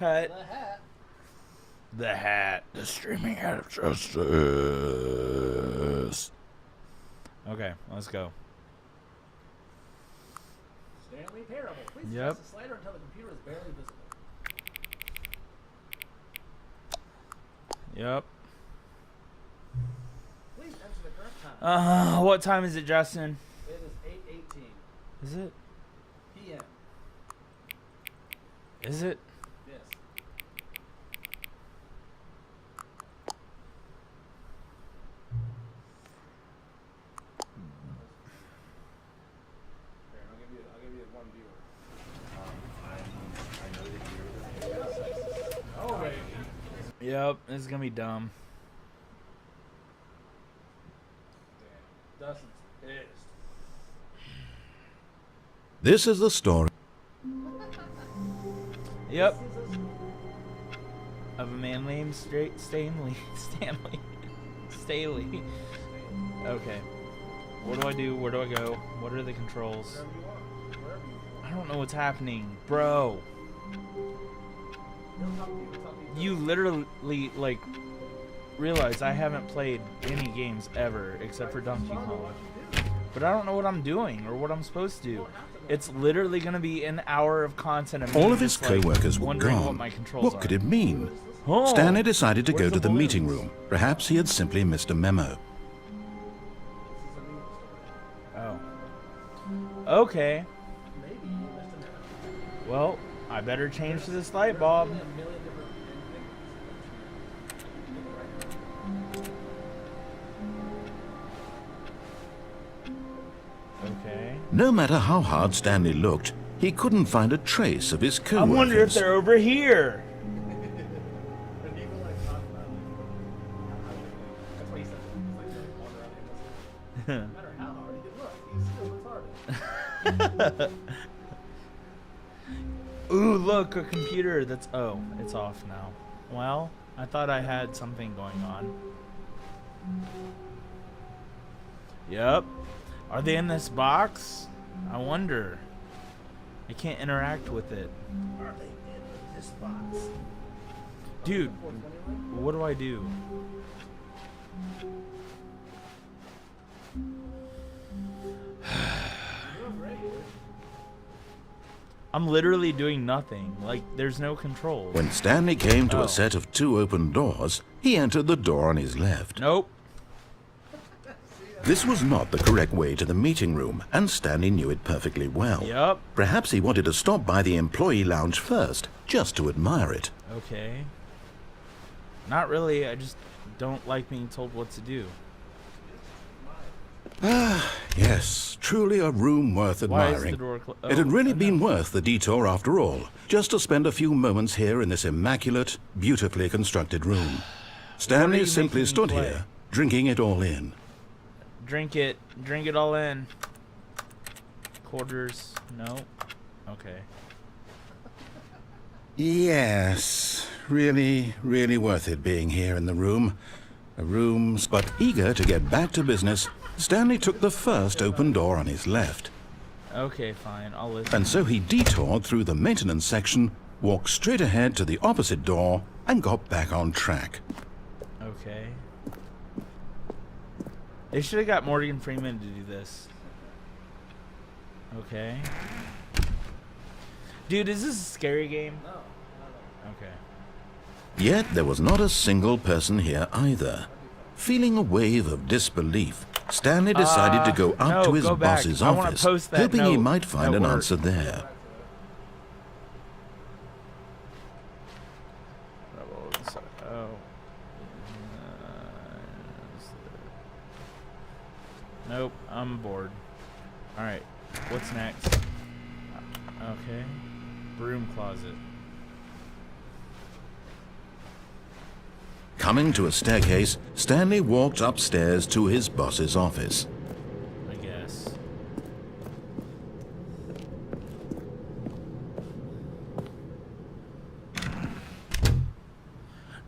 Cut. The hat. The hat. The streaming hat of justice. Okay, let's go. Stanley Parable. Please Yep. press the slider until the computer is barely visible. Yep. Please enter the correct time. What time is it, Justin? It is 8:18 Is it? p.m. Is it? Yes. Here, I'll give you one viewer. Oh wait. Yep, this is gonna be dumb. Damn. Dustin's pissed. This is the story Yep. Of a man named Stanley. Staley. Okay. What do I do? Where do I go? What are the controls? Whatever you want. Wherever you want. I don't know what's happening. Bro. He'll talk to you. He'll talk to You literally, like, realize I haven't played any games ever except for Donkey Kong. But I don't know what I'm doing or what I'm supposed to do. It's literally going to be an hour of content of me all of his just, like, co-workers were wondering gone. what my controls What are. could it mean? Oh, Stanley decided to go where's to the balloons? meeting room. Perhaps he had simply missed a memo. Oh. Okay. Maybe you missed a minute. Well, I better change to this light bulb. There's really a million different Okay. No matter how hard Stanley looked, he couldn't find a trace of his I co-workers. wonder if they're over here. And people like talk about it. That's what he said. He's like, really wander around the no matter how hard he could look, he's still retarded. Ooh, look, a computer that's... Oh, it's off now. Well, I thought I had something going on. Yep. Are they in this box? I wonder. I can't interact with it. Are they in this box? Dude, what do I do? I'm literally doing nothing. Like, there's no control. When Stanley came to Oh. a set of two open doors, he entered the door on his left. Nope. This was not the correct way to the meeting room, and Stanley knew it perfectly well. Yup. Perhaps he wanted to stop by the employee lounge first, just to admire it. Okay. Not really. I just don't like being told what to do. Yes, truly a room worth Why is admiring. the door closed? It had really been worth the detour after all, just to spend a few moments here in this immaculate, beautifully constructed room. Stanley you simply making me stood play? here, drinking it all in. Drink it. Drink it all in. Quarters. No. Okay. Yes, really, really worth it being here in the room. But eager to get back to business, Stanley took the first open door on his left. Okay, fine. I'll listen. And so he detoured through the maintenance section, walked straight ahead to the opposite door, and got back on track. Okay. They should have got Morgan Freeman to do this. Okay. Dude, is this a scary game? No, Okay. Yet there was not a single person here either. Feeling a wave of disbelief, Stanley decided to go up no, to his go back. boss's I wanna office, post that hoping he note might find at an work. answer there. Oh. Nope, I'm bored. Alright, what's next? Okay. Broom closet. Coming to a staircase, Stanley walked upstairs to his boss's office. I guess.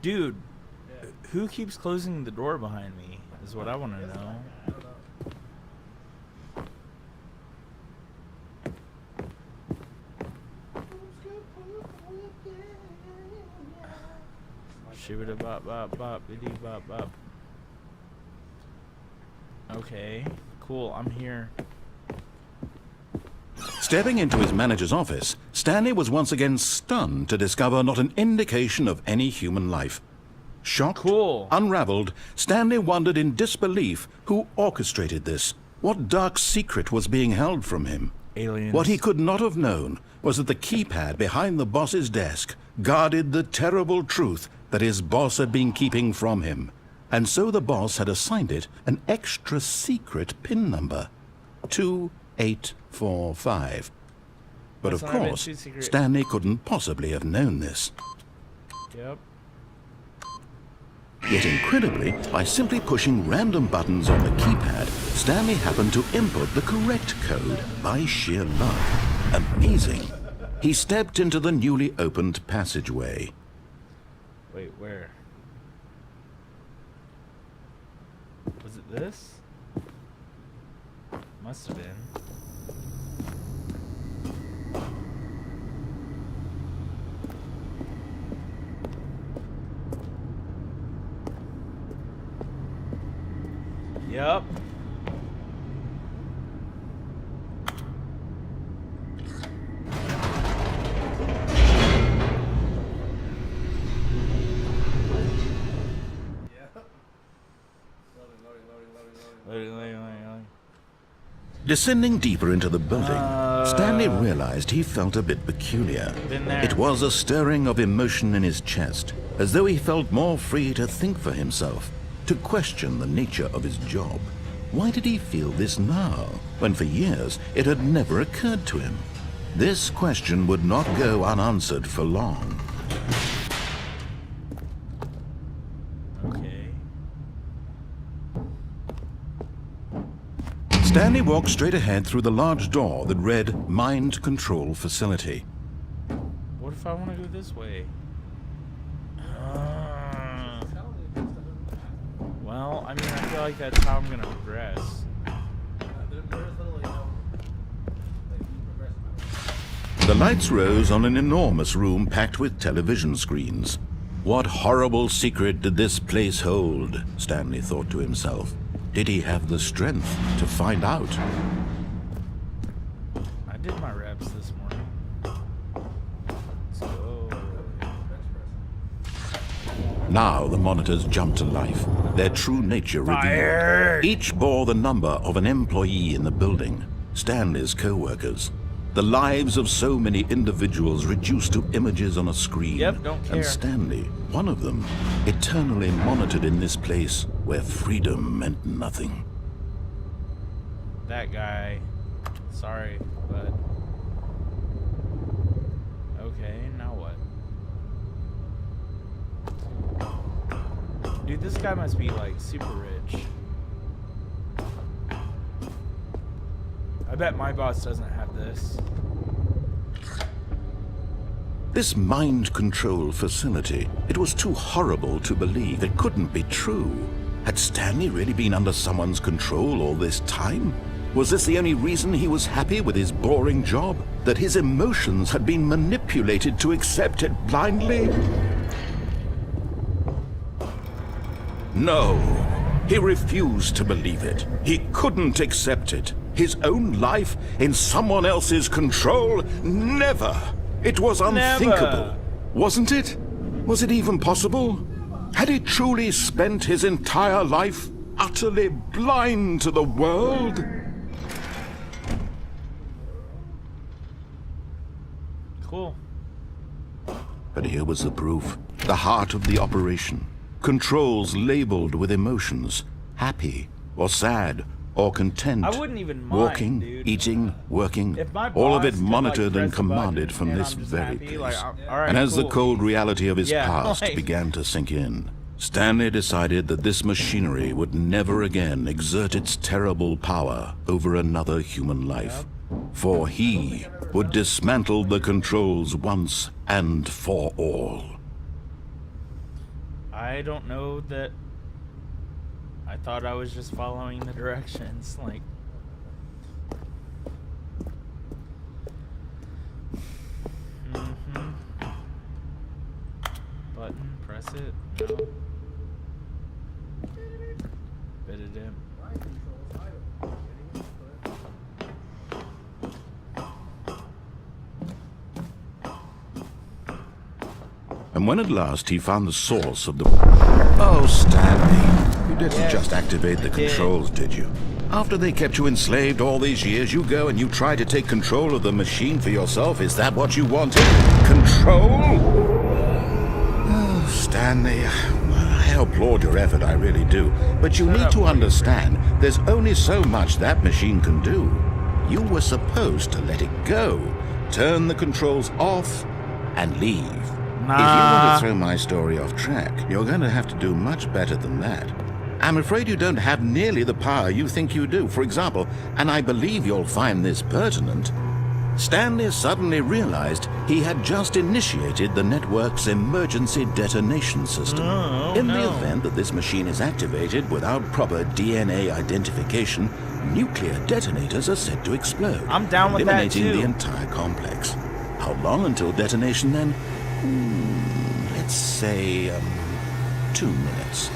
Dude, who keeps closing the door behind me is what I want to know. Shibida bop bop bop biddy bop bop. Okay, cool. I'm here. Stepping into his manager's office, Stanley was once again stunned to discover not an indication of any human life. Shocked, Cool. unraveled, Stanley wondered in disbelief who orchestrated this. What dark secret was being held from him? Aliens. What he could not have known was that the keypad behind the boss's desk guarded the terrible truth that his boss had been keeping from him. And so the boss had assigned it an extra secret PIN number. 2845. But That's of not a bit course, too secret. Stanley couldn't possibly have known this. Yep. Yet incredibly, by simply pushing random buttons on the keypad, Stanley happened to input the correct code by sheer luck. Amazing. He stepped into the newly opened passageway. Wait, where? Was it this? Must have been. Yep. Loading. Descending deeper into the building, Stanley realized he felt a bit peculiar. Been there. It was a stirring of emotion in his chest, as though he felt more free to think for himself, to question the nature of his job. Why did he feel this now, when for years it had never occurred to him? This question would not go unanswered for long. Okay. Stanley walked straight ahead through the large door that read Mind Control Facility. What if I want to go this way? Well, I mean, I feel like that's how I'm gonna progress. The lights rose on an enormous room packed with television screens. What horrible secret did this place hold? Stanley thought to himself. Did he have the strength to find out? I did my reps this morning. So Now the monitors jumped to life, their true nature revealed. Fire! Each bore the number of an employee in the building, Stanley's co-workers. The lives of so many individuals reduced to images on a screen. Yep, don't care. And Stanley, one of them, eternally monitored in this place where freedom meant nothing. that guy. Sorry, but okay, now what? Dude, this guy must be like super rich. I bet my boss doesn't have this. This mind control facility, it was too horrible to believe. It couldn't be true. Had Stanley really been under someone's control all this time? Was this the only reason he was happy with his boring job? That his emotions had been manipulated to accept it blindly? No, he refused to believe it. He couldn't accept it. His own life in someone else's control? Never! It was unthinkable. Never. Wasn't it? Was it even possible? Had he truly spent his entire life utterly blind to the world? Cool. But here was the proof. The heart of the operation. Controls labeled with emotions. Happy or sad or content. I wouldn't even mind, walking, dude. eating, working. If my All of boss it could, monitored like, and press a button commanded from and this I'm just very happy, place. like, all right, And as the cool. cold reality of his Yeah, past like- began to sink in, Stanley decided that this machinery would never again exert its terrible power over another human life. For he would dismantle the controls once and for all. I don't know that. I thought I was just following the directions, like. button, press it. No. Bet it in. Right controls item. And when at last he found the source of the... Oh, Stanley, you didn't just activate the controls, did you? After they kept you enslaved all these years, you go and you try to take control of the machine for yourself. Is that what you wanted? Control? Oh, Stanley, I applaud your effort, I really do. But you need to understand, there's only so much that machine can do. You were supposed to let it go, turn the controls off, and leave. If you want to throw my story off track, you're going to have to do much better than that. I'm afraid you don't have nearly the power you think you do. For example, and I believe you'll find this pertinent, Stanley suddenly realized he had just initiated the network's emergency detonation system. In the event that this machine is activated without proper DNA identification, nuclear detonators are said to explode, I'm down with that eliminating too. the entire complex. How long until detonation then? Let's say 2 minutes.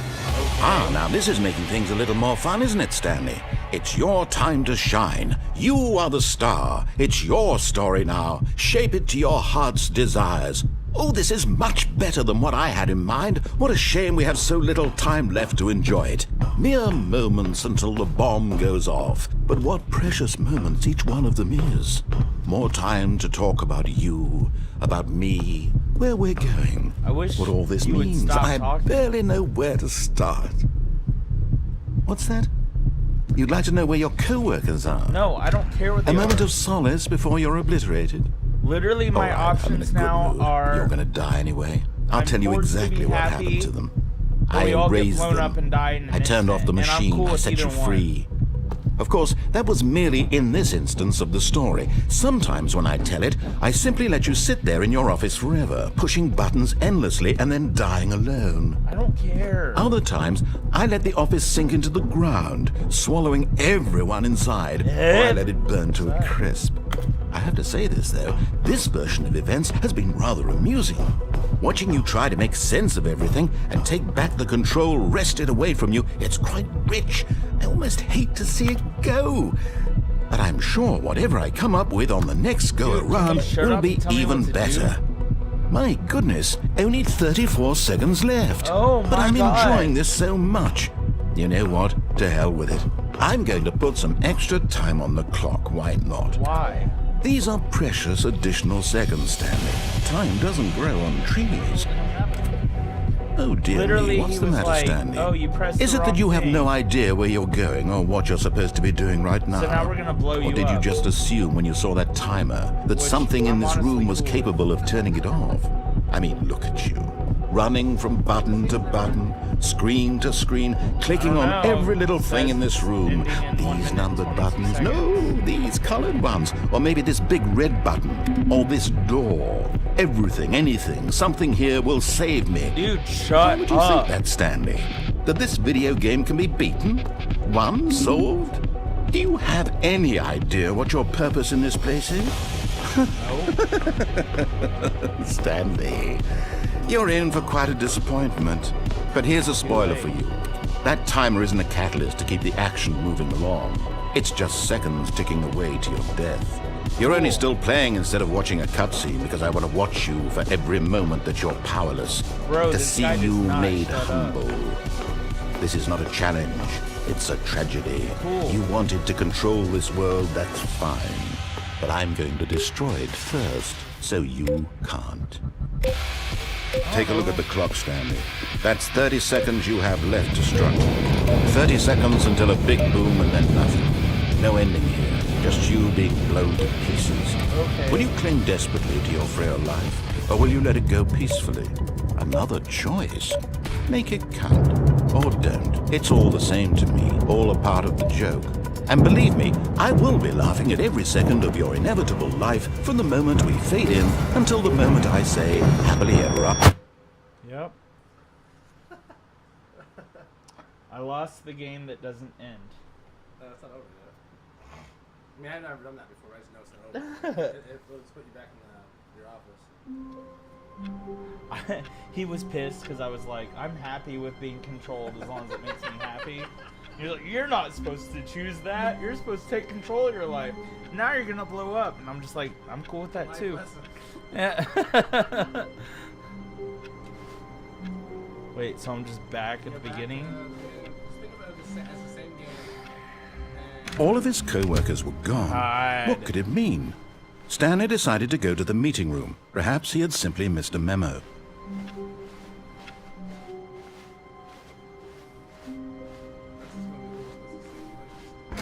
Ah, now this is making things a little more fun, isn't it, Stanley? It's your time to shine. You are the star. It's your story now. Shape it to your heart's desires. Oh, this is much better than what I had in mind. What a shame we have so little time left to enjoy it. Mere moments until the bomb goes off. But what precious moments each one of them is. More time to talk about you, about me, where we're going. I wish what all this you would means. stop I talking. barely know where to start. What's that? You'd like to know where your co-workers are? No, I don't care what they A moment are. of solace before you're obliterated? Literally, my All right, I'm in a options good now mood. are. You're gonna die anyway. I'll I'm tell you forced to exactly be what happy, happened to them. or we I all get raised blown them. up and die in an I turned off the instant, and I'm machine. cool I with set you either one. free. Of course, that was merely in this instance of the story. Sometimes when I tell it, I simply let you sit there in your office forever, pushing buttons endlessly and then dying alone. I don't care. Other times, I let the office sink into the ground, swallowing everyone inside, or I let it burn to a crisp. I have to say this, though, this version of events has been rather amusing. Watching you try to make sense of everything and take back the control wrested away from you, it's quite rich. I almost hate to see it go. But I'm sure whatever I come up with on the next go-around shut will up be and tell me even what to better. My goodness, only 34 seconds left. Oh my But I'm God. enjoying this so much. You know what? To hell with it. I'm going to put some extra time on the clock. Why not? Why? These are precious additional seconds, Stanley. Time doesn't grow on trees. Oh dear Literally, me, what's he the was matter, like, Stanley? "Oh, you pressed Is the it that wrong you have thing." no idea where you're going or what you're supposed to be doing right now? So now we're gonna blow you Or did you up. just assume when you saw that timer that Which something in I'm this room honestly was cool with. capable of turning it off? I mean, look at you. Running from button to button, screen to screen, clicking on I don't know. every little thing in this room. Ending in 1 These minute, numbered 22 buttons. seconds. No, these colored ones. Or maybe this big red button. Or this door. Everything, anything, something here will save me. Dude, Why shut would you up. think that, Stanley? That this video game can be beaten? Won? Solved? Do you have any idea what your purpose in this place is? Stanley, you're in for quite a disappointment. But here's a spoiler for you. That timer isn't a catalyst to keep the action moving along. It's just seconds ticking away to your death. You're only still playing instead of watching a cutscene because I want to watch you for every moment that you're powerless. Bro, To this see guy does you not made shut up. humble. This is not a challenge. It's a tragedy. Cool. You wanted to control this world, that's fine. But I'm going to destroy it first, so you can't. Take a look at the clock, Stanley. That's 30 seconds you have left to struggle. 30 seconds until a big boom and then nothing. No ending here, just you being blown to pieces. Okay. Will you cling desperately to your frail life, or will you let it go peacefully? Another choice. Make it count, or don't. It's all the same to me, all a part of the joke. And believe me, I will be laughing at every second of your inevitable life from the moment we fade in until the moment I say, happily ever after. Yep. I lost the game that doesn't end. It's not over yet. I mean, I've never done that before. I just know it's not over. It'll just put you back in your office. He was pissed because I was like, I'm happy with being controlled as long as it makes me happy. You're like, you're not supposed to choose that. You're supposed to take control of your life. Now you're gonna blow up, and I'm just like, I'm cool with that too. Yeah. Wait, so I'm just back at the beginning? All of his co-workers were gone. God. What could it mean? Stanley decided to go to the meeting room. Perhaps he had simply missed a memo.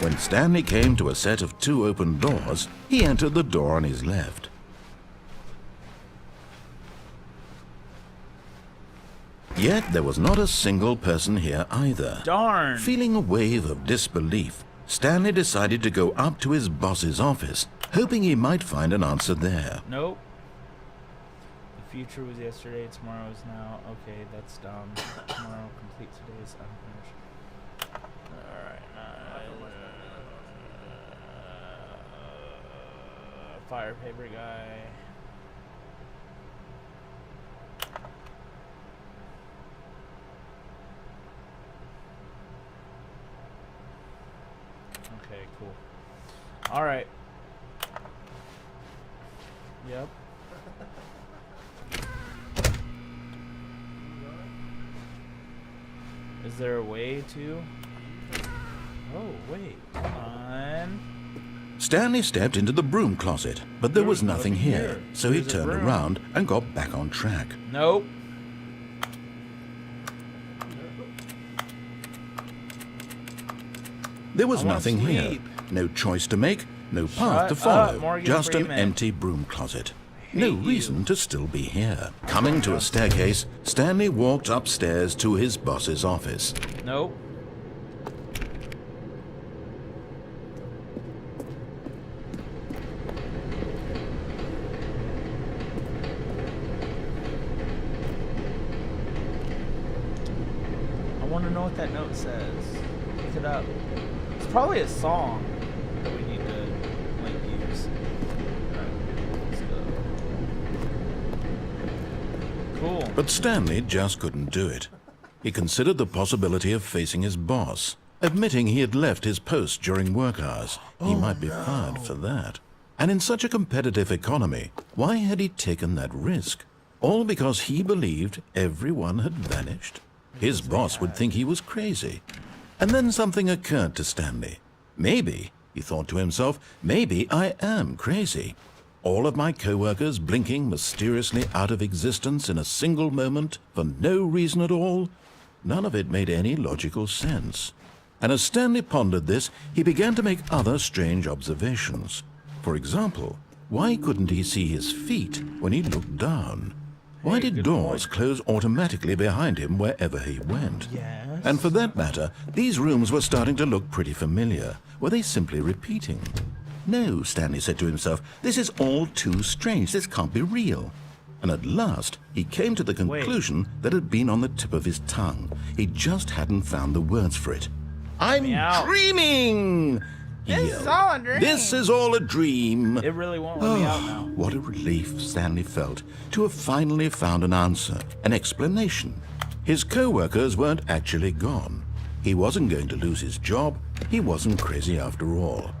When Stanley came to a set of 2 open doors, he entered the door on his left. Yet there was not a single person here either. Darn. Feeling a wave of disbelief, Stanley decided to go up to his boss's office, hoping he might find an answer there. Nope. The future was yesterday, tomorrow is now. Okay, that's dumb. Tomorrow complete today's unfinished. Alright. Fire paper guy. Okay, cool. Alright. Yep. Is there a way to? Oh, wait. Stanley stepped into the broom closet, but there was nothing here, so he There's a turned broom. around and got back on track. Nope. There was I wanna nothing here. sleep. No choice to make, no path Shut to up, follow, Morgan just an Freeman. empty broom closet. No hate reason you. to still be here. Coming to a staircase, Stanley walked upstairs to his boss's office. Nope. I want to know what that note says. Look it up. It's probably a song that we need to like use. Alright, let's go. Cool. But Stanley just couldn't do it. He considered the possibility of facing his boss, admitting he had left his post during work hours. He might be fired for that. And in such a competitive economy, why had he taken that risk? All because he believed everyone had vanished? His boss would think he was crazy. And then something occurred to Stanley. Maybe, he thought to himself, maybe I am crazy. All of my co-workers blinking mysteriously out of existence in a single moment for no reason at all? None of it made any logical sense. And as Stanley pondered this, he began to make other strange observations. For example, why couldn't he see his feet when he looked down? Why did doors close automatically behind him wherever he went? Yes. And for that matter, these rooms were starting to look pretty familiar. Were they simply repeating? No, Stanley said to himself, this is all too strange. This can't be real. And at last, he came to the conclusion that had been on the tip of his tongue. He just hadn't found the words for it. I'm me out. dreaming! He This is yelled. all a dream. This is all a dream. It really won't let me out now. What a relief Stanley felt to have finally found an answer, an explanation. His co-workers weren't actually gone. He wasn't going to lose his job. He wasn't crazy after all.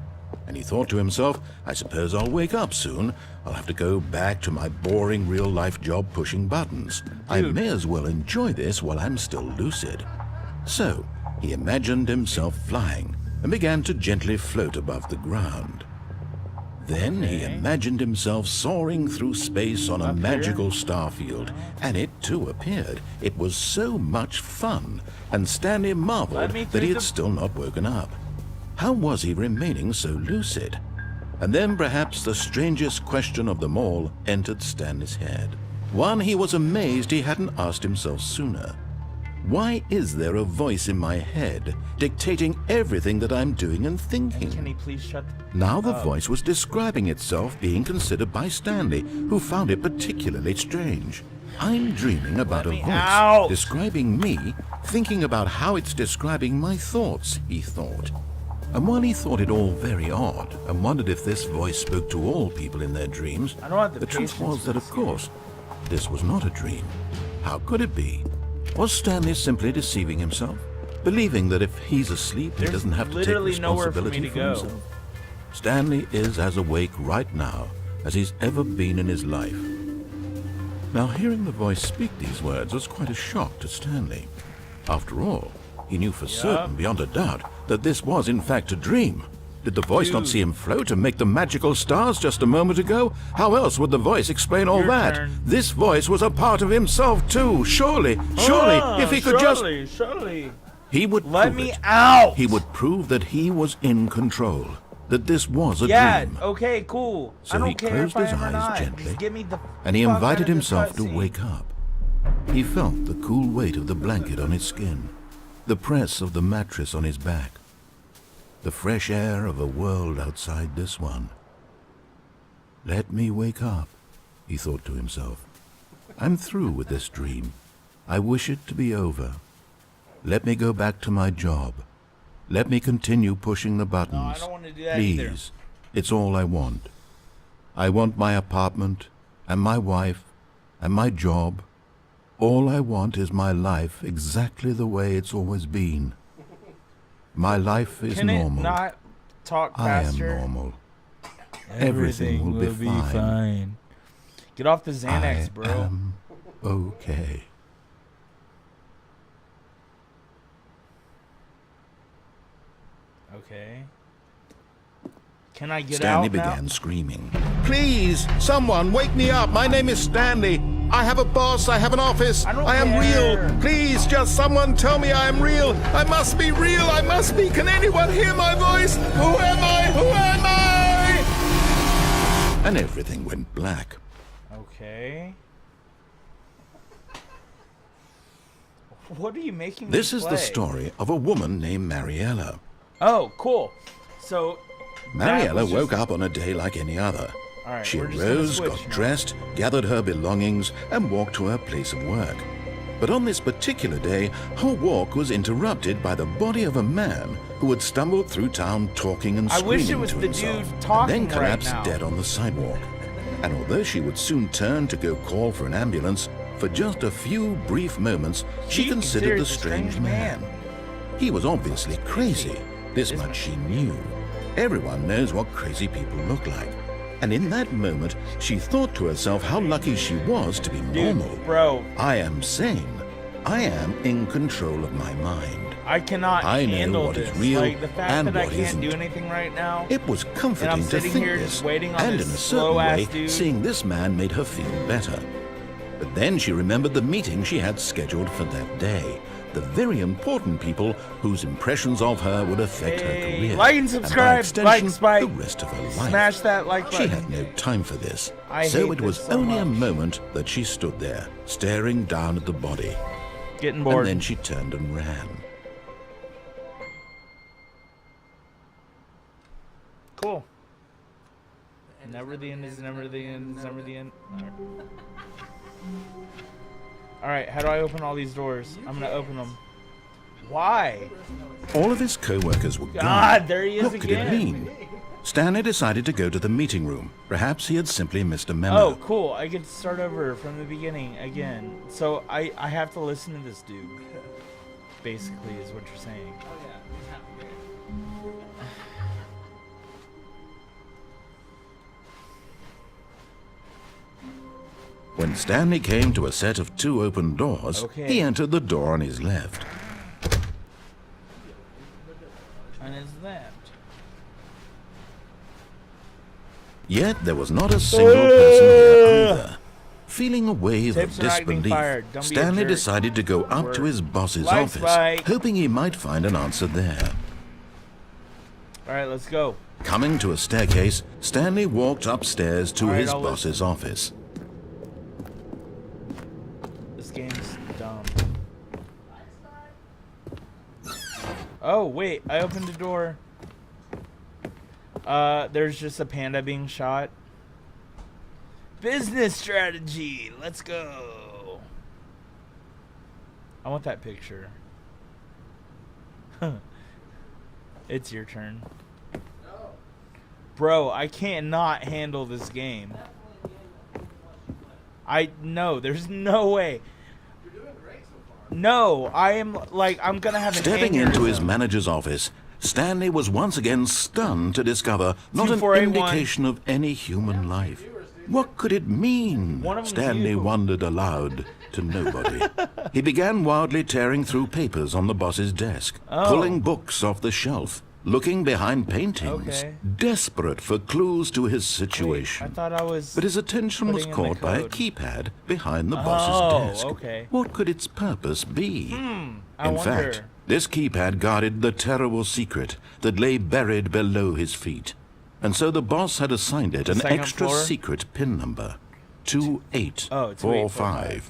And he thought to himself, I suppose I'll wake up soon. I'll have to go back to my boring real-life job pushing buttons. I may as well enjoy this while I'm still lucid. So, he imagined himself flying and began to gently float above the ground. Then he imagined himself soaring through space on a magical starfield, and it too appeared. It was so much fun, and Stanley marveled that he had still not woken up. How was he remaining so lucid? And then perhaps the strangest question of them all entered Stanley's head. One he was amazed he hadn't asked himself sooner. Why is there a voice in my head dictating everything that I'm doing and thinking? Can he please shut Now the voice was describing itself being considered by Stanley, who found it particularly strange. I'm dreaming about a me voice out. describing me, thinking about how it's describing my thoughts, he thought. And while he thought it all very odd and wondered if this voice spoke to all people in their dreams, I don't have the the truth patience was for that, of this course, This was not a dream. How could it be? Was Stanley simply deceiving himself? Believing that if he's asleep, he doesn't have to take literally nowhere for responsibility me to for go. himself? Stanley is as awake right now as he's ever been in his life. Now, hearing the voice speak these words was quite a shock to Stanley. After all, he knew for certain, beyond a doubt, that this was in fact a dream. Did the voice not see him float and make the magical stars just a moment ago? How else would the voice explain all Your that? turn. This voice was a part of himself too. Surely, if he could surely. he would Let prove me it. out. He would prove that he was in control, that this was a Yeah, dream. okay, cool. So I don't he care closed if I his am or eyes not. gently, Just get me the and he fuck invited out of this himself to cutscene. wake up. He felt the cool weight of the blanket on his skin, the press of the mattress on his back, the fresh air of a world outside this one. Let me wake up, he thought to himself. I'm through with this dream. I wish it to be over. Let me go back to my job. Let me continue pushing the buttons. No, I don't want to do that Please, either. it's all I want. I want my apartment, and my wife, and my job. All I want is my life exactly the way it's always been. My life is Can normal. it not talk I am faster? normal. Everything will be fine. Get off the Xanax, I bro. am okay. Okay. Can I get Stanley out now? began screaming. Please, someone, wake me up. My name is Stanley. I have a boss. I have an office. I don't am care. real. Please, just someone tell me I am real. I must be real. I must be. Can anyone hear my voice? Who am I? Who am I? And everything went black. Okay. What are you making This me is the play? story of a woman named Mariella. Oh, cool. So Mariella was woke just- up on a day like any other. All right, She we're just gonna arose, switch got now. dressed, gathered her belongings, and walked to her place of work. But on this particular day, her walk was interrupted by the body of a man who had stumbled through town talking and I screaming wish it was to the himself, dude talking and then collapsed right now. dead on the sidewalk. And although she would soon turn to go call for an ambulance, for just a few brief moments, she considered the strange man. He was obviously crazy. This much she knew. Everyone knows what crazy people look like. And in that moment, she thought to herself how lucky she was to be normal. Dude, bro, I am sane. I am in control of my mind. I cannot I know handle what is this. real Like the fact and that I what can't do isn't. anything right now. It was And comforting I'm to sitting think here this, just waiting on and in this a certain slow-ass way, dude. seeing this man made her feel better. But then she remembered the meeting she had scheduled for that day. The very important people whose impressions of her would affect her Hey, career. like and by subscribe, extension, like Spike. the rest of her life. Smash that like She button. had no time for this. I So hate it was this so only a much. moment that she stood there, staring down at the body. Getting And bored. then she turned and ran. Cool. Never the end is never the end is never the end. Alright, how do I open all these doors? I'm gonna open them. Why? All of his co-workers were gone. God, there he is What could it again. mean? Stanley decided to go to the meeting room. Perhaps he had simply missed a memo. Oh, cool. I get to start over from the beginning again. So I have to listen to this dude. Basically, is what you're saying. Oh yeah, you have to get it. When Stanley came to a set of 2 open doors, Okay. he entered the door on his left. And is that? Yet there was not a single person here either. Feeling a wave Tips of are not being disbelief, fired. Don't be a Stanley jerk. decided to go up to his boss's Like office, Spike. hoping he might find an answer there. Alright, let's go. Coming to a staircase, Stanley walked upstairs to All right, his I'll boss's office. This game's dumb. Oh, wait. I opened the door. There's just a panda being shot. Business strategy. Let's go. I want that picture. It's your turn. Bro, I can't not handle this game. No, there's no way. You're doing great so far. No, I am like, I'm gonna have an Stepping into his aneurysm. manager's office, Stanley was once again stunned to discover not an 2481. indication of any human life. What could it mean? One of them's Stanley you. wondered aloud to nobody. He began wildly tearing through papers on the boss's desk, Oh. pulling books off the shelf, looking behind paintings, Okay. desperate for clues to his Wait, I situation. thought I was. But his attention was putting in the caught by a code. keypad behind the boss's desk. Okay. What could its purpose be? I In wonder. fact, this keypad guarded the terrible secret that lay buried below his feet. And so the boss had assigned it an Second extra floor? secret pin number, 2845.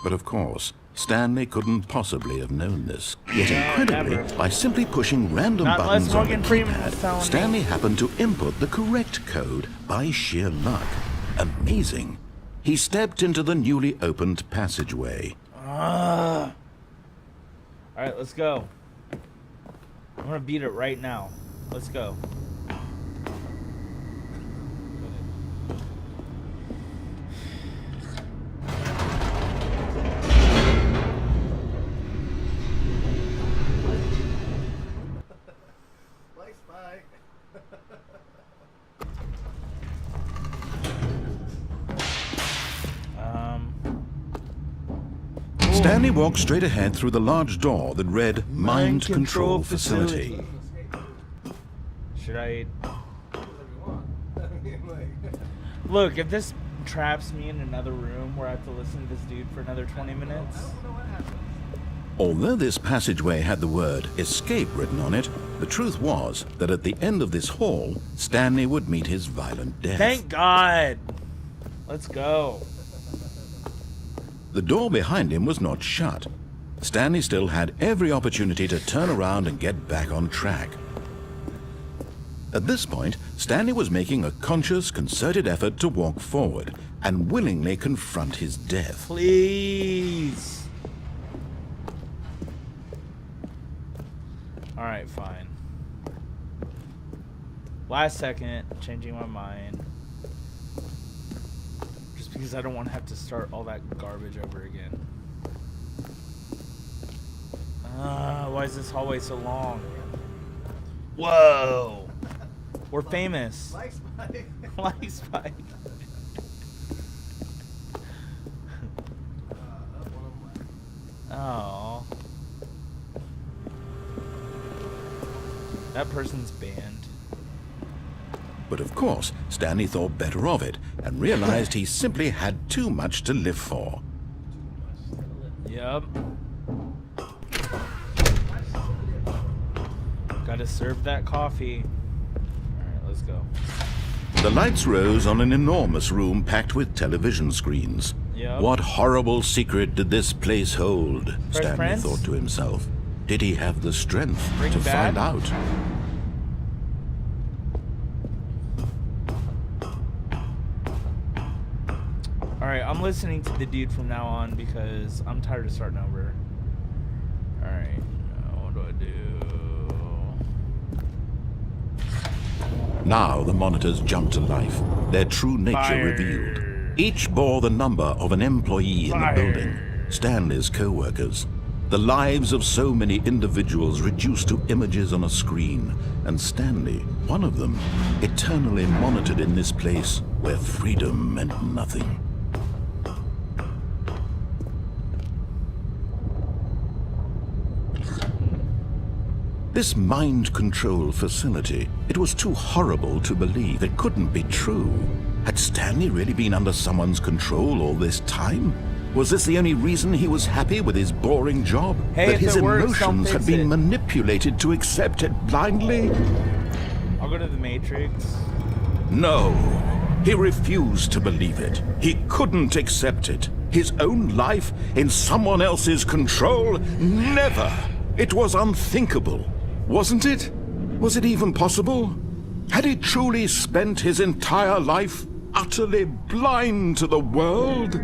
But of course, Stanley couldn't possibly have known this. Yet incredibly, never. by simply pushing random Not unless buttons on the Morgan Freeman was keypad, telling me. Stanley happened to input the correct code by sheer luck. Amazing. He stepped into the newly opened passageway. All right, let's go. I'm gonna beat it right now. Let's go. Like Spike. Stanley walked straight ahead through the large door that read Mind Control Facility. Should I? Whatever you want. I mean, like, Look, if this traps me in another room where I have to listen to this dude for another 20 minutes. I don't know what happens. Although this passageway had the word escape written on it, the truth was that at the end of this hall, Stanley would meet his violent death. Thank God. Let's go. The door behind him was not shut. Stanley still had every opportunity to turn around and get back on track. At this point, Stanley was making a conscious, concerted effort to walk forward and willingly confront his death. Please. All right, fine. Last second, changing my mind. Just because I don't want to have to start all that garbage over again. Why is this hallway so long? Whoa! We're famous. Like Spike. Like Spike. That's one of them. Oh. That person's banned. But of course, Stanley thought better of it and realized he simply had too much to live for. Yep. Gotta serve that coffee. Alright, let's go. The lights rose on an enormous room packed with television screens. Yep. What horrible secret did this place hold? Fresh Stanley Prince? thought to himself. Did he have the strength Breaking to Bad? find out? Alright, I'm listening to the dude from now on because I'm tired of starting over. Alright, what do I do? Now the monitors jumped to life, their true nature Fire. revealed. Each bore the number of an employee in the Fire. building, Stanley's co-workers. The lives of so many individuals reduced to images on a screen, and Stanley, one of them, eternally monitored in this place where freedom meant nothing. This mind control facility, it was too horrible to believe. It couldn't be true. Had Stanley really been under someone's control all this time? Was this the only reason he was happy with his boring job? Hey, that if his it works, don't emotions had fix been it. manipulated to accept it blindly? I'll go to the Matrix. No. He refused to believe it. He couldn't accept it. His own life in someone else's control? Never. It was unthinkable. Wasn't it? Was it even possible? Had he truly spent his entire life utterly blind to the world?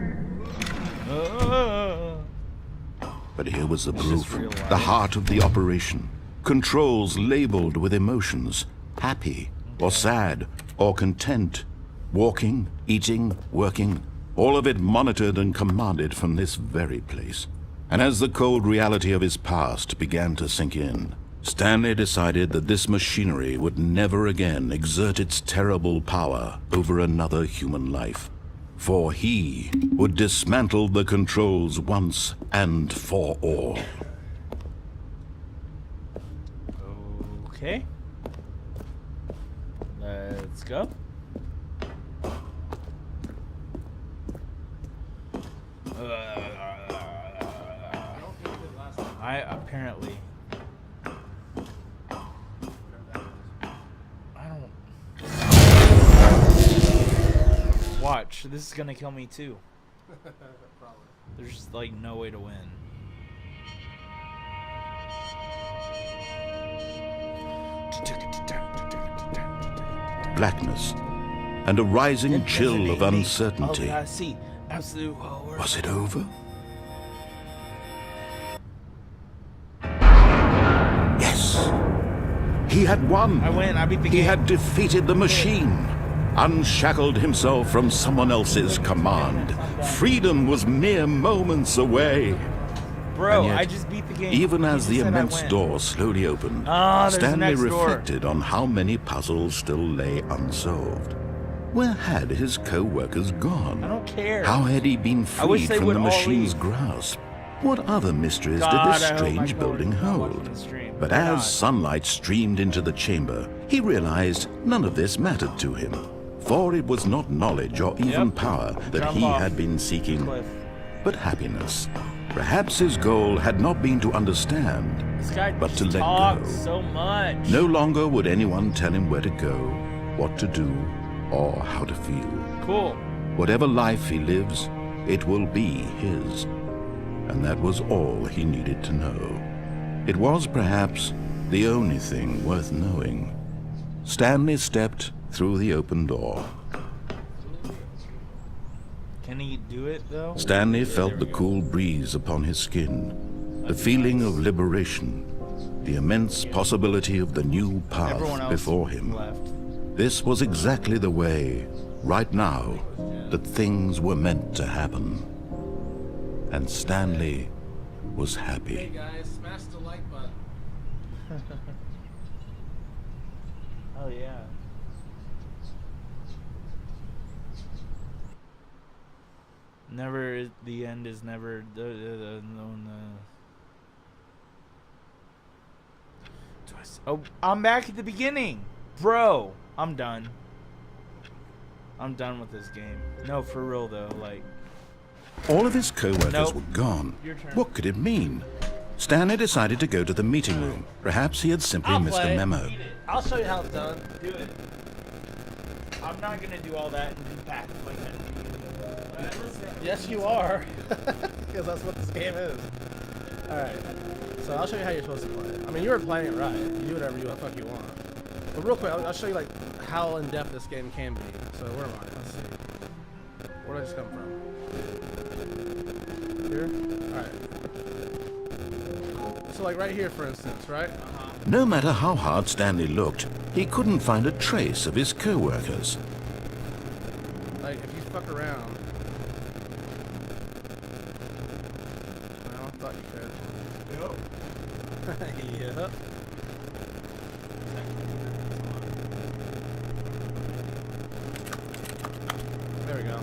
But here was the proof, real life. the heart of the operation. Controls labeled with emotions, happy or sad or content, walking, eating, working, all of it monitored and commanded from this very place. And as the cold reality of his past began to sink in, Stanley decided that this machinery would never again exert its terrible power over another human life. For he would dismantle the controls once and for all. Okay. Let's go. I apparently... I don't... Watch, this is gonna kill me too. There's like no way to win. Blackness and a rising chill of uncertainty. Oh, I see. Absolute horror. Was it over? Yes. He had won. I win. I beat the game. He had defeated the machine, unshackled himself from someone else's command. Freedom was mere moments away. Bro, And yet, I just beat the game. Even You as just the said I immense win. door slowly opened, Ah, there's the Stanley next door. reflected on how many puzzles still lay unsolved. Where had his co-workers gone? I don't care. How had he been I wish freed they from would the all machine's leave. grasp? What other mysteries God, did I this hope my strange coworkers building are not hold? watching the stream. But They're as not. sunlight streamed into the chamber, he realized none of this mattered to him. For it was not knowledge or even Yep. power that Jump he off. had been seeking, Cliff. but happiness. Perhaps his goal had not been to understand, This guy but just to let talks go. so much. No longer would anyone tell him where to go, what to do, or how to feel. Cool. Whatever life he lives, it will be his. And that was all he needed to know. It was perhaps the only thing worth knowing. Stanley stepped through the open door. Can he do it though? Stanley Yeah, felt there the we go. cool breeze upon his skin, the feeling of liberation, the immense possibility of the new path Everyone else before him. left. This was exactly the way, right now, that things were meant to happen. And Stanley was happy. Hey guys, smash the like button. Oh yeah. Never. The end is never. Oh, I'm back at the beginning, bro. I'm done. I'm done with this game. No, for real though. Like, All of his co-workers Nope. were gone. Your turn. What could it mean? Stanley decided to go to the meeting room. Perhaps he had simply missed a memo. I'll show you how it's done. do it. I'm not gonna do all that and do pack like that. Yes, you are. Because that's what this game is. Alright. So I'll show you how you're supposed to play it. I mean, you were playing it right. You do whatever the fuck you want. But real quick, I'll show you like how in-depth this game can be. So where am I? Let's see. Where did I just come from? Here? Alright. So like right here, for instance, right? No matter how hard Stanley looked, he couldn't find a trace of his co-workers. Like if you fuck around. Well, I thought you could. Yep. Yep. There we go.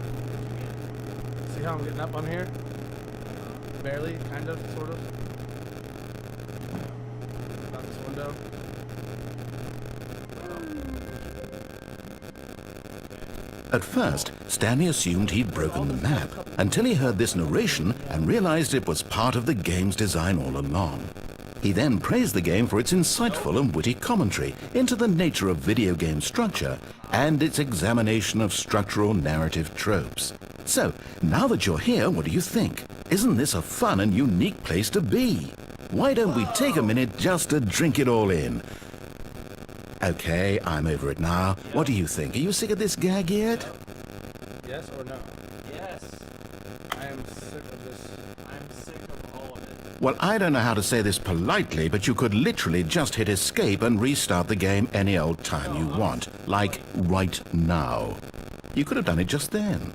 See how I'm getting up on here? Barely, kind of, sort of. Out this window. At first, Stanley assumed he'd broken the map, until he heard this narration and realized it was part of the game's design all along. He then praised the game for its insightful and witty commentary into the nature of video game structure and its examination of structural narrative tropes. So, now that you're here, what do you think? Isn't this a fun and unique place to be? Why don't we take a minute just to drink it all in? Okay, I'm over it now. What do you think? Are you sick of this gag yet? Yes or no? Yes. I am sick of this. I'm sick of all of it. Well, I don't know how to say this politely, but you could literally just hit escape and restart the game any old time you want. Like right now. You could have done it just then.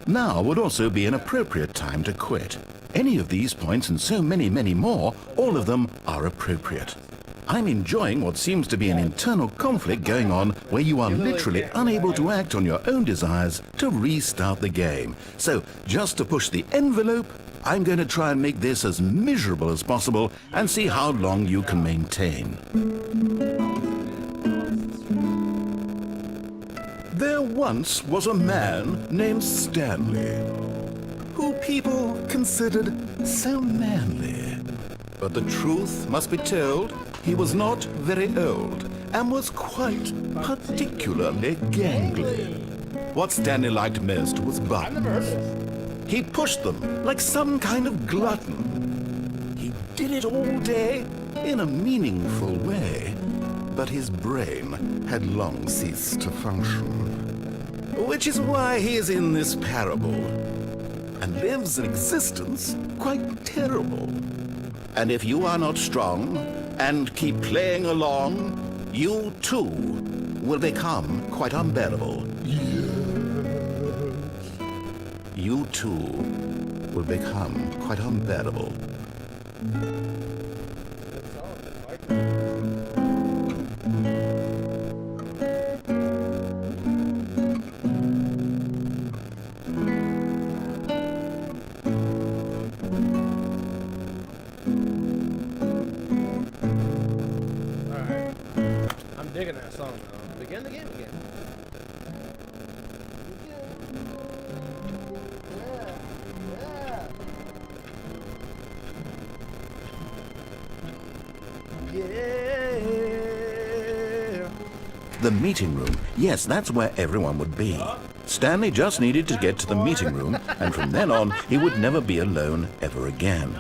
Now would also be an appropriate time to quit. Any of these points and so many, many more, all of them are appropriate. I'm enjoying what seems to be an internal conflict going on where you are literally unable to act on your own desires to restart the game. So, just to push the envelope, I'm going to try and make this as miserable as possible and see how long you can maintain. There once was a man named Stanley, who people considered so manly. But the truth must be told, he was not very old and was quite particularly gangly. What Stanley liked most was buttons. He pushed them like some kind of glutton. He did it all day in a meaningful way, but his brain had long ceased to function. Which is why he is in this parable and lives an existence quite terrible. And if you are not strong and keep playing along, you too will become quite unbearable. You too will become quite unbearable. Digging that song though. Begin the game again. Yeah. The meeting room. Yes, that's where everyone would be. Stanley just needed to get to the meeting room, and from then on, he would never be alone ever again.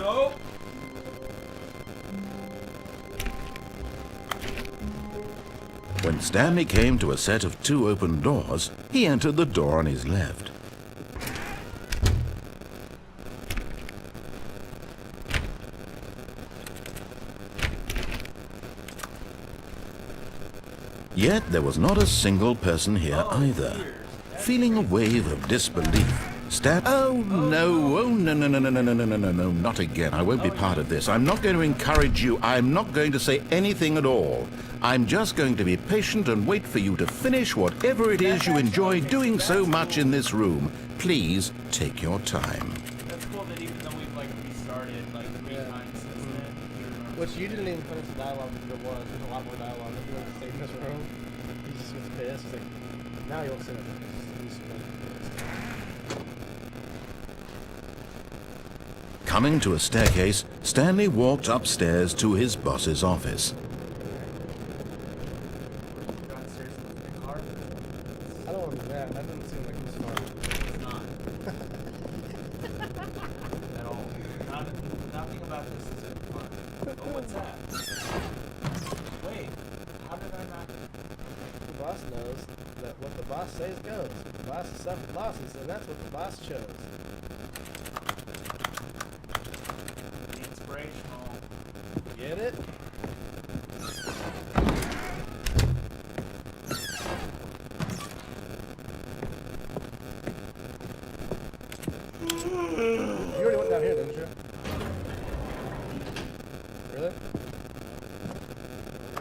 When Stanley came to a set of 2 open doors, he entered the door on his left. Yet there was not a single person here either. Feeling a wave of disbelief, Oh no, no, not again. I won't be part of this. I'm not going to encourage you. I'm not going to say anything at all. I'm just going to be patient and wait for you to finish whatever it is you enjoy doing so much in this room. Please take your time. That's cool that even though we've restarted 3 times since then. Which you didn't even finish the dialogue because there was. There's a lot more dialogue. If you want to stay in this room, he just gets pissed. He's like, now you'll sit up. Coming to a staircase, Stanley walked upstairs to his boss's office. I don't want to do that. That doesn't seem like it's fun. It's not. At all. Nothing about this is fun. Oh, what's that? Wait, how did I not? The boss knows that what the boss says goes. The boss is stuff with bosses, and that's what the boss chose. Inspirational. Get it? You already went down here, didn't you? Really? I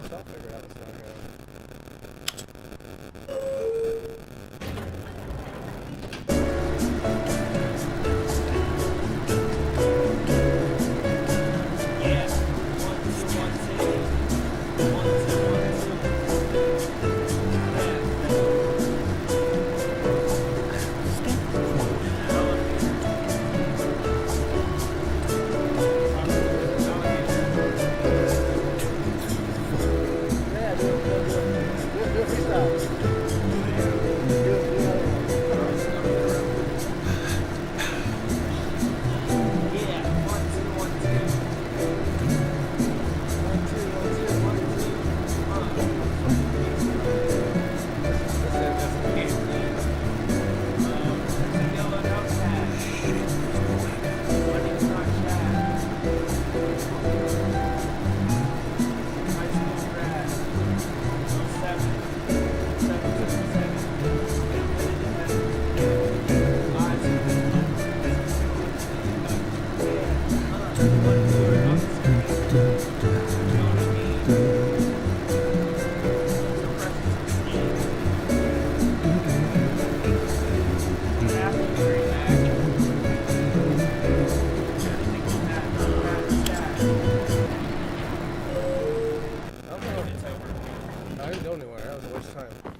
guess I'll figure out what's down here.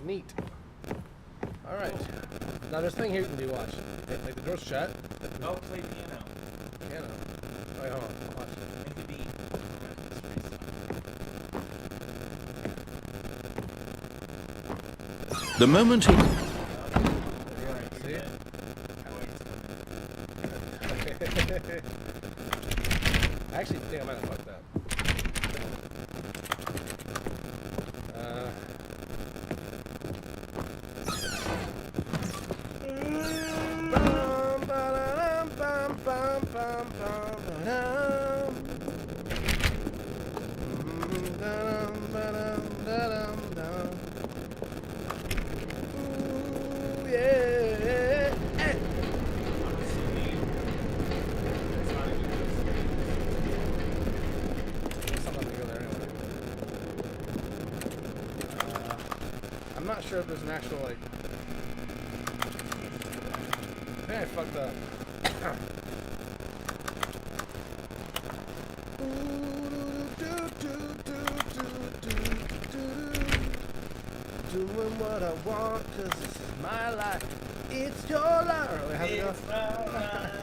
Neat. Alright. Now there's a thing here you can do, watch. Hey, like the door's shut. Oh, play piano. Piano. Wait, hold on. Watch. Make the beat. The moment he... See? I actually think I might have fucked up. I'm not sure if there's an actual, like... I think I fucked up. Doing what I want, cause this is my life. It's your life. Wait, how's it go? It's my life.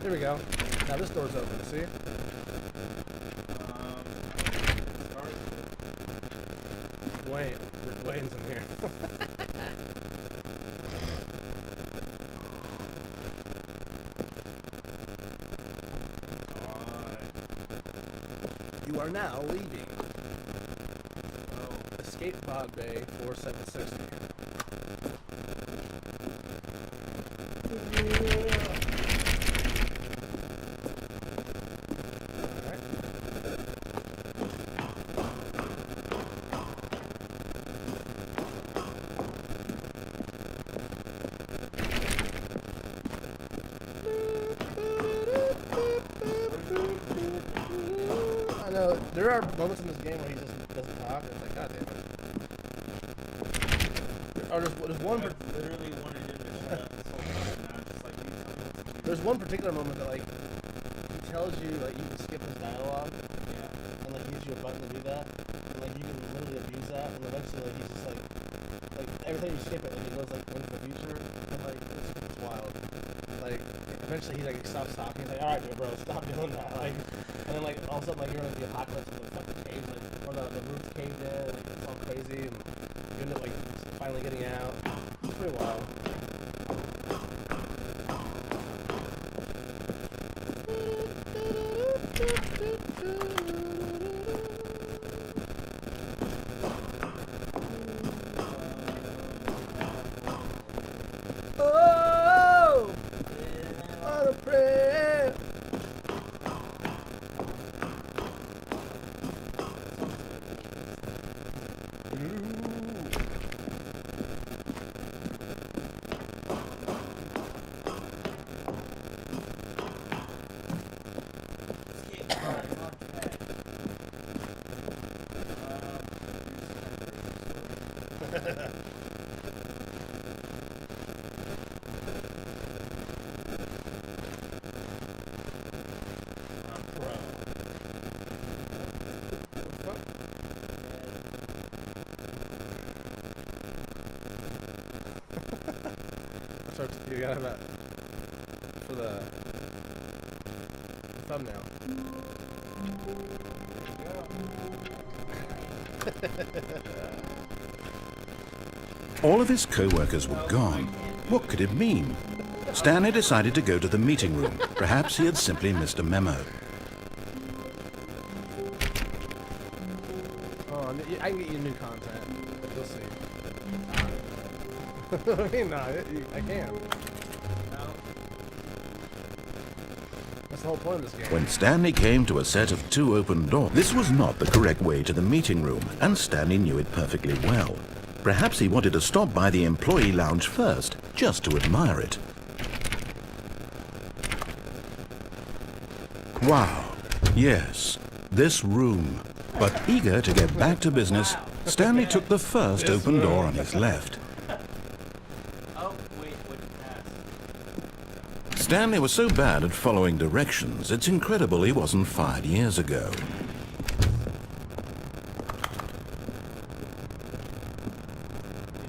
Here we go. Now this door's open, see? Wayne. Wayne's in here. You are now leaving. Oh. Escape Pod Bay 4760. There are moments in this game where he just doesn't talk. It's like, God damn it. Or there's one. Literally wanted him to shut up this whole time, and I'm just like, you tell me what to do. There's one particular moment that like he tells you like you can skip his dialogue, and like he gives you a button to do that, and like you can literally abuse that, and eventually like he's just like every time you skip it, like it goes like into the future, and like it's wild. Like eventually he like stops talking. He's like, all right, bro, stop doing that. Like. And then, like, all of a sudden, like, you're in the apocalypse, and the fucking caves, like, or the roof's caved in, like, it's all crazy, and you end up, like, finally getting out. It's pretty wild. Oh! On a prayer! You got him for the thumbnail. All of his co-workers were gone. What could it mean? Stanley decided to go to the meeting room. Perhaps he had simply missed a memo. Oh, I can get you new content. You'll see. I mean, no, I can. That's the whole point of this game. When Stanley came to a set of 2 open doors, this was not the correct way to the meeting room, and Stanley knew it perfectly well. Perhaps he wanted to stop by the employee lounge first, just to admire it. Wow, yes, this room. But eager to get back to business, Stanley took the first open door on his left. Stanley was so bad at following directions, it's incredible he wasn't fired years ago.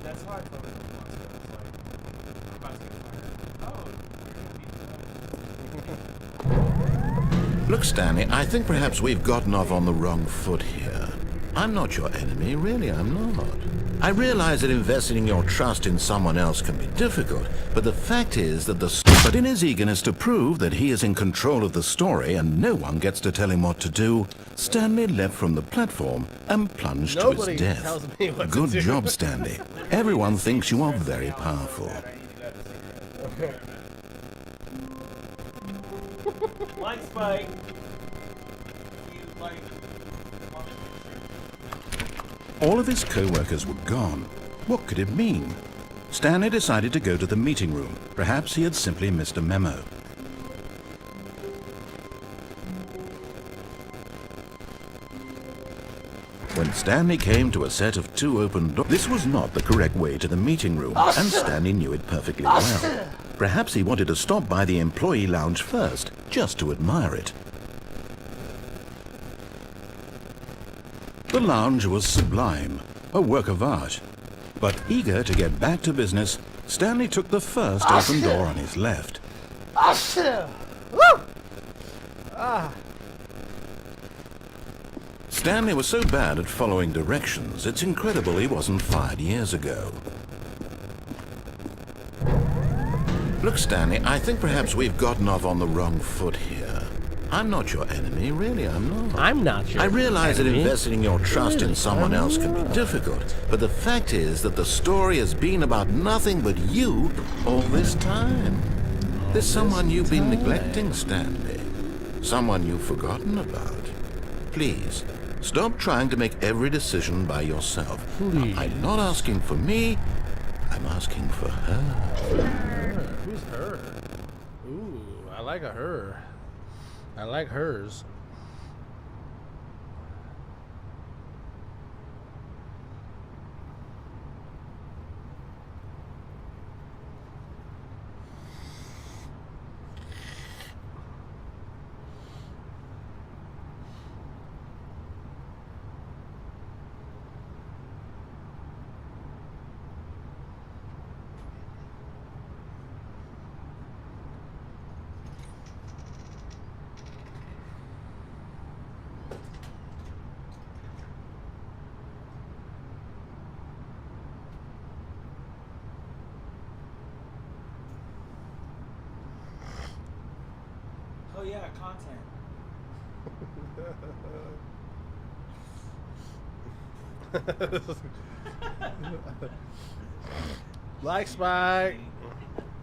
That's how I felt once. It's like, I'm about to get fired. Oh, you're gonna be Look, Stanley, I think perhaps we've gotten off on the wrong foot here. I'm not your enemy, really, I'm not. I realize that investing your trust in someone else can be difficult, but the fact is that But in his eagerness to prove that he is in control of the story and no one gets to tell him what to do, Stanley leapt from the platform and plunged to his death. Tells me what Good to do. job, Stanley. Everyone thinks you are very powerful. Like Spike. You like. All of his co-workers were gone. What could it mean? Stanley decided to go to the meeting room. Perhaps he had simply missed a memo. When Stanley came to a set of 2 open doors, this was not the correct way to the meeting room, and Stanley knew it perfectly well. Perhaps he wanted to stop by the employee lounge first, just to admire it. The lounge was sublime, a work of art. But eager to get back to business, Stanley took the first open door on his left. Stanley was so bad at following directions, it's incredible he wasn't fired years ago. Look, Stanley, I think perhaps we've gotten off on the wrong foot here. I'm not your enemy, really, I'm not. I'm not your I realize that enemy. investing your trust in someone else can be difficult, but the fact is that the story has been about nothing but you all this time. There's someone you've been neglecting, Stanley. Someone you've forgotten about. Please, stop trying to make every decision by yourself. Please. I'm not asking for me, I'm asking for her. Who's her? Ooh, I like a her. I like hers. Oh yeah, content. Like Spike.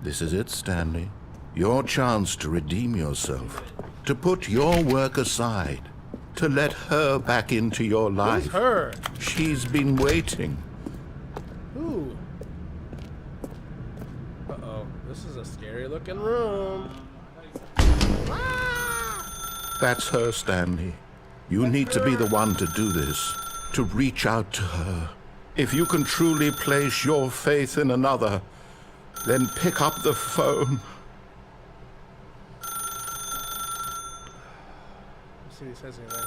This is it, Stanley. Your chance to redeem yourself. To put your work aside. To let her back into your life. Who's her? She's been waiting. Who? Uh-oh. This is a scary looking room. That's her, Stanley. You need to be the one to do this. To reach out to her. If you can truly place your faith in another, then pick up the phone. Let's see if he says anything.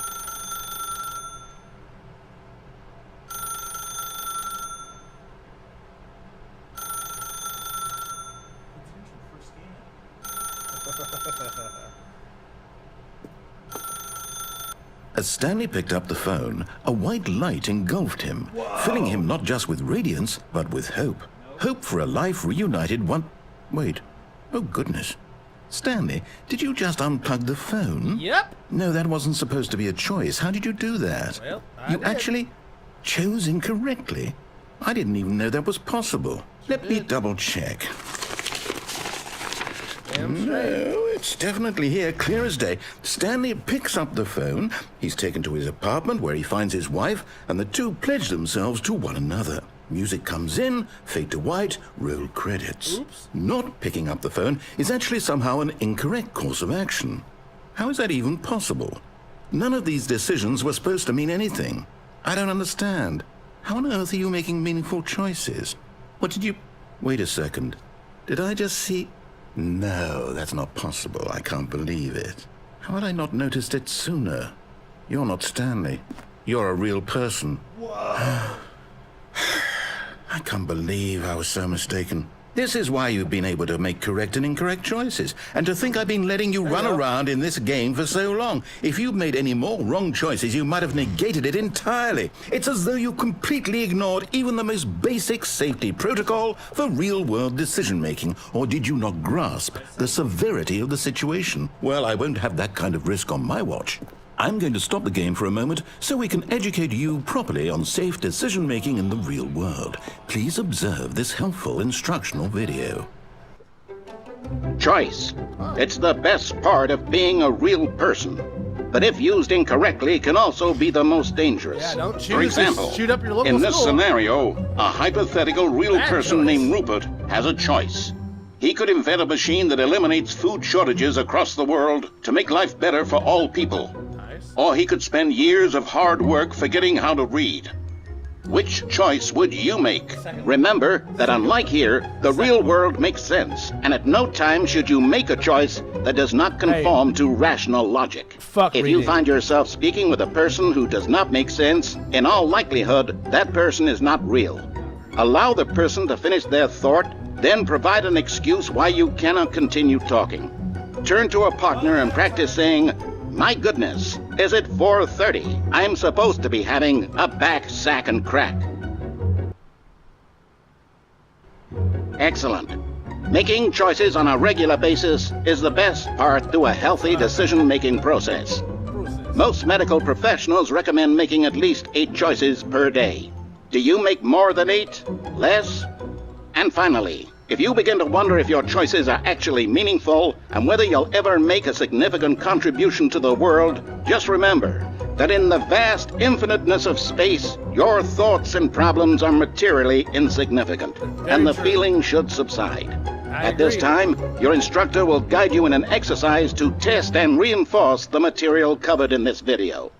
As Stanley picked up the phone, a white light engulfed him, filling him not just with radiance, but with hope. Hope for a life reunited one... Wait. Oh, goodness. Stanley, did you just unplug the phone? Yep. No, that wasn't supposed to be a choice. How did you do that? Well, I You did. actually chose incorrectly. I didn't even know that was possible. Let me double check. Damn straight. No, it's definitely here, clear as day. Stanley picks up the phone. He's taken to his apartment where he finds his wife, and the two pledge themselves to one another. Music comes in, fade to white, roll credits. Oops. Not picking up the phone is actually somehow an incorrect course of action. How is that even possible? None of these decisions were supposed to mean anything. I don't understand. How on earth are you making meaningful choices? What did you... Wait a second. Did I just see... No, that's not possible. I can't believe it. How had I not noticed it sooner? You're not Stanley. You're a real person. Whoa. I can't believe I was so mistaken. This is why you've been able to make correct and incorrect choices. And to think I've been letting you run around in this game for so long. If you'd made any more wrong choices, you might have negated it entirely. It's as though you completely ignored even the most basic safety protocol for real-world decision-making. Or did you not grasp the severity of the situation? Well, I won't have that kind of risk on my watch. I'm going to stop the game for a moment so we can educate you properly on safe decision-making in the real world. Please observe this helpful instructional video. Choice. It's the best part of being a real person. But if used incorrectly, can also be the most dangerous. Yeah, don't choose. For example, Shoot up your local in this school. scenario, a hypothetical real Bad person choice. named Rupert has a choice. He could invent a machine that eliminates food shortages across the world to make life better for all people. Nice. Or he could spend years of hard work forgetting how to read. Which choice would you make? Remember that unlike here, the real world makes sense, and at no time should you make a choice that does not conform to rational logic. Fuck If you reading. find yourself speaking with a person who does not make sense, in all likelihood, that person is not real. Allow the person to finish their thought, then provide an excuse why you cannot continue talking. Turn to a partner and practice saying, "My goodness, is it 4:30? I'm supposed to be having a back, sack, and crack." Excellent. Making choices on a regular basis is the best part to a healthy decision-making process. Most medical professionals recommend making at least 8 choices per day. Do you make more than 8? Less? And finally, if you begin to wonder if your choices are actually meaningful and whether you'll ever make a significant contribution to the world, just remember that in the vast infiniteness of space, your thoughts and problems are materially insignificant, and the feeling should subside. At this time, your instructor will guide you in an exercise to test and reinforce the material covered in this video.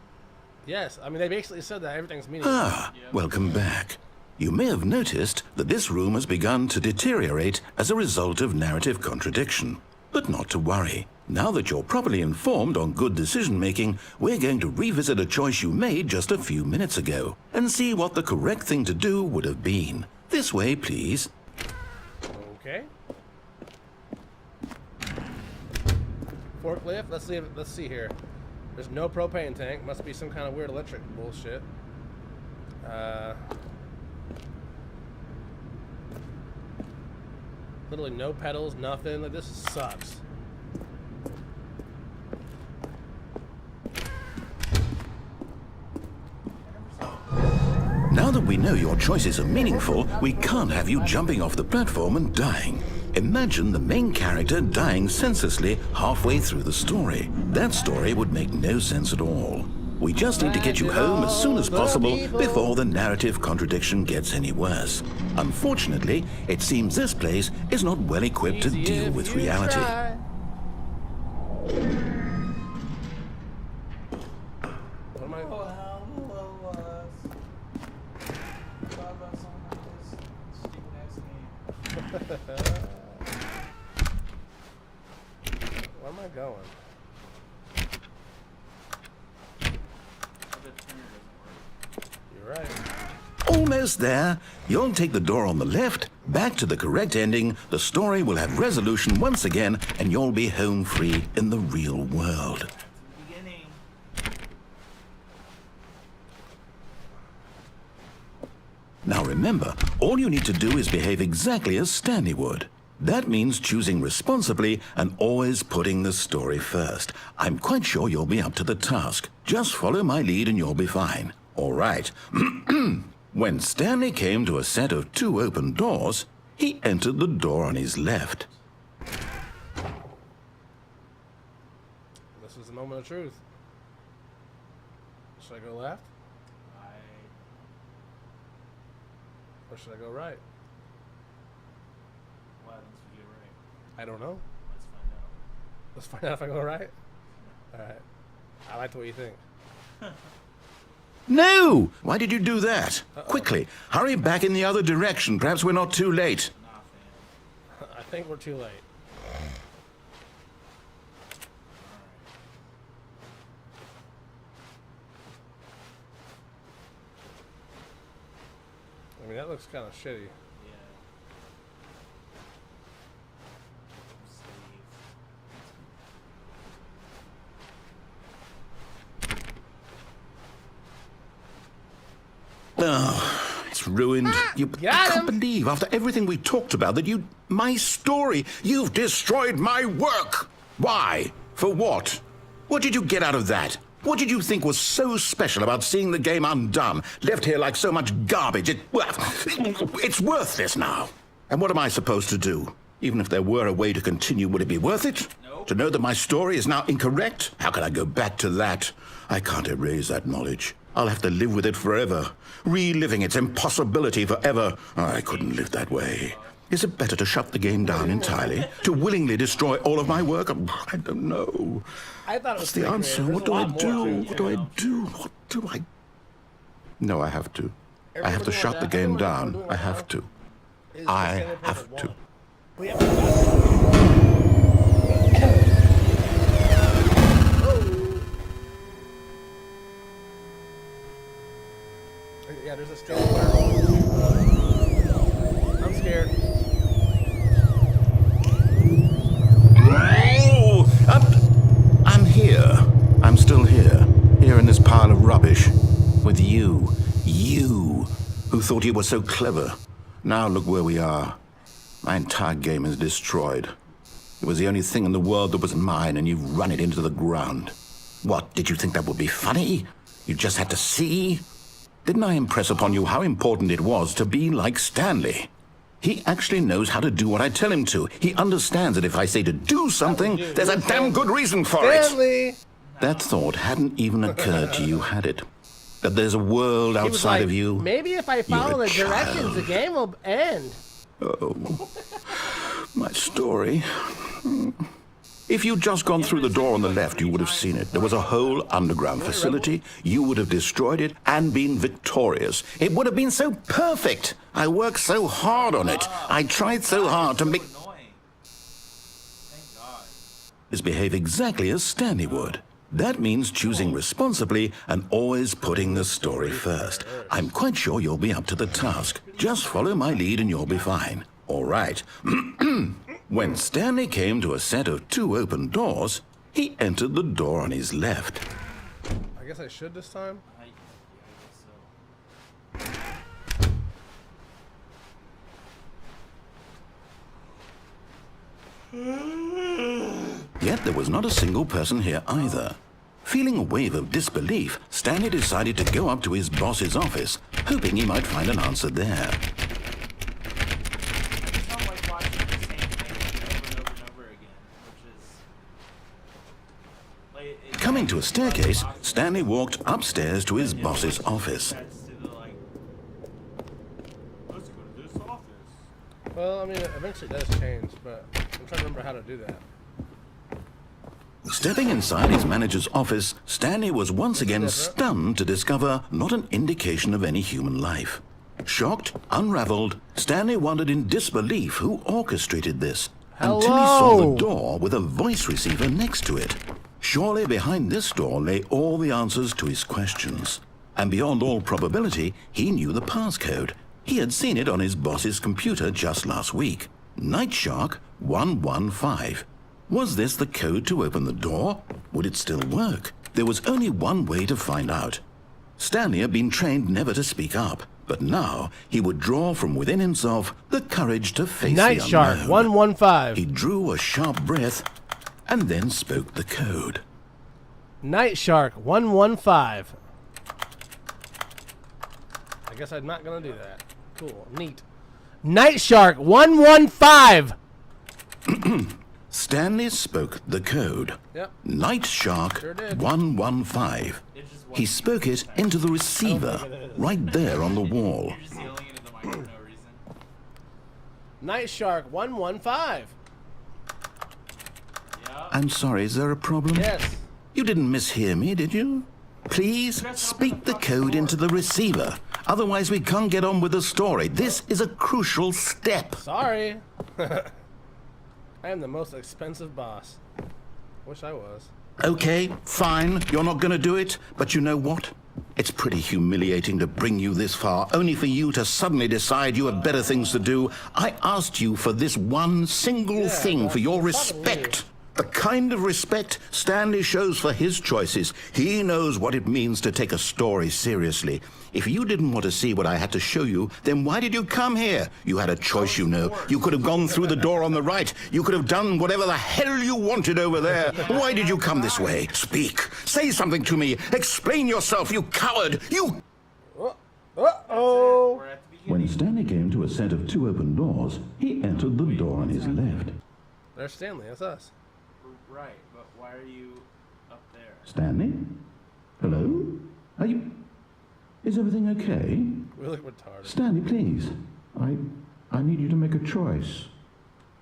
Yes, I mean, they basically said that everything's meaningful. Welcome back. You may have noticed that this room has begun to deteriorate as a result of narrative contradiction. But not to worry. Now that you're properly informed on good decision-making, we're going to revisit a choice you made just a few minutes ago and see what the correct thing to do would have been. This way, please. Okay. Forklift. Let's see here. There's no propane tank. Must be some kind of weird electric bullshit. Literally no pedals, nothing. Like, this sucks. Now that we know your choices are meaningful, we can't have you jumping off the platform and dying. Imagine the main character dying senselessly halfway through the story. That story would make no sense at all. We just need to get you home as soon as possible before the narrative contradiction gets any worse. Unfortunately, it seems this place is not well equipped to deal with reality. What am I? Where am I going? You're right. Almost there. You'll take the door on the left, back to the correct ending, the story will have resolution once again, and you'll be home free in the real world. Now remember, all you need to do is behave exactly as Stanley would. That means choosing responsibly and always putting the story first. I'm quite sure you'll be up to the task. Just follow my lead and you'll be fine. All right. When Stanley came to a set of 2 open doors, he entered the door on his left. This is the moment of truth. Should I go left? Or should I go right? Why don't you get right? I don't know. Let's find out. Let's find out if I go right. Alright. I like the way you think. No! Why did you do that? Quickly, hurry back in the other direction. Perhaps we're not too late. I think we're too late. I mean, that looks kind of shitty. Oh, it's ruined. I can't believe, after everything we talked about, that my story, you've destroyed my work. Why? For what? What did you get out of that? What did you think was so special about seeing the game undone, left here like so much garbage? It's worthless now. And what am I supposed to do? Even if there were a way to continue, would it be worth it? No. To know that my story is now incorrect? How can I go back to that? I can't erase that knowledge. I'll have to live with it forever, reliving its impossibility forever. I couldn't live that way. Is it better to shut the game down entirely? To willingly destroy all of my work? I don't know. I thought it was What's the answer? What do I do? What do I do? What do I... No, I have to. I have to shut the game down. I have to. I have to. Yeah, there's a Stanley. I'm scared. Oh, I'm here. I'm still here. Here in this pile of rubbish. With you. You, who thought you were so clever. Now look where we are. My entire game is destroyed. It was the only thing in the world that was mine, and you've run it into the ground. What, did you think that would be funny? You just had to see? Didn't I impress upon you how important it was to be like Stanley? He actually knows how to do what I tell him to. He understands that if I say to do something, there's a damn good reason for it. That thought hadn't even occurred to you, had it? That there's a world outside of you. Maybe if I follow the directions, the game will end. Oh, my story. If you'd just gone through the door on the left, you would have seen it. There was a whole underground facility. You would have destroyed it and been victorious. It would have been so perfect. I worked so hard on it. I tried so hard to make... behave exactly as Stanley would. That means choosing responsibly and always putting the story first. I'm quite sure you'll be up to the task. Just follow my lead and you'll be fine. All right. When Stanley came to a set of 2 open doors, he entered the door on his left. I guess I should this time. Yet there was not a single person here either. Feeling a wave of disbelief, Stanley decided to go up to his boss's office, hoping he might find an answer there. Coming to a staircase, Stanley walked upstairs to his boss's office. Well, I mean, eventually it does change, but I'm trying to remember how to do that. Stepping inside his manager's office, Stanley was once again stunned to discover not an indication of any human life. Shocked, unraveled, Stanley wondered in disbelief who orchestrated this, until he saw the door with a voice receiver next to it. Surely behind this door lay all the answers to his questions. And beyond all probability, he knew the passcode. He had seen it on his boss's computer just last week. Nightshark 115. Was this the code to open the door? Would it still work? There was only one way to find out. Stanley had been trained never to speak up, but now he would draw from within himself the courage to face the unknown. Nightshark 115. He drew a sharp breath and then spoke the code. Nightshark 115. I guess I'm not gonna do that. Cool, neat. Nightshark 115. Stanley spoke the code. Yep. Nightshark Sure did. 115. He spoke it into the receiver, right there on the wall. Nightshark 115. I'm sorry, is there a problem? Yes. You didn't mishear me, did you? Please speak the code into the receiver. Otherwise, we can't get on with the story. This is a crucial step. Sorry. I am the most expensive boss. Wish I was. Okay, fine. You're not going to do it. But you know what? It's pretty humiliating to bring you this far, only for you to suddenly decide you have better things to do. I asked you for this one single thing, for your respect. The kind of respect Stanley shows for his choices. He knows what it means to take a story seriously. If you didn't want to see what I had to show you, then why did you come here? You had a choice, you know. You could have gone through the door on the right. You could have done whatever the hell you wanted over there. Why did you come this way? Speak. Say something to me. Explain yourself, you coward. You... Uh-oh. When Stanley came to a set of 2 open doors, he entered the door on his left. There's Stanley. That's us. Right, but why are you up there? Stanley? Hello? Are you... Is everything okay? We look retarded. Stanley, please. I need you to make a choice.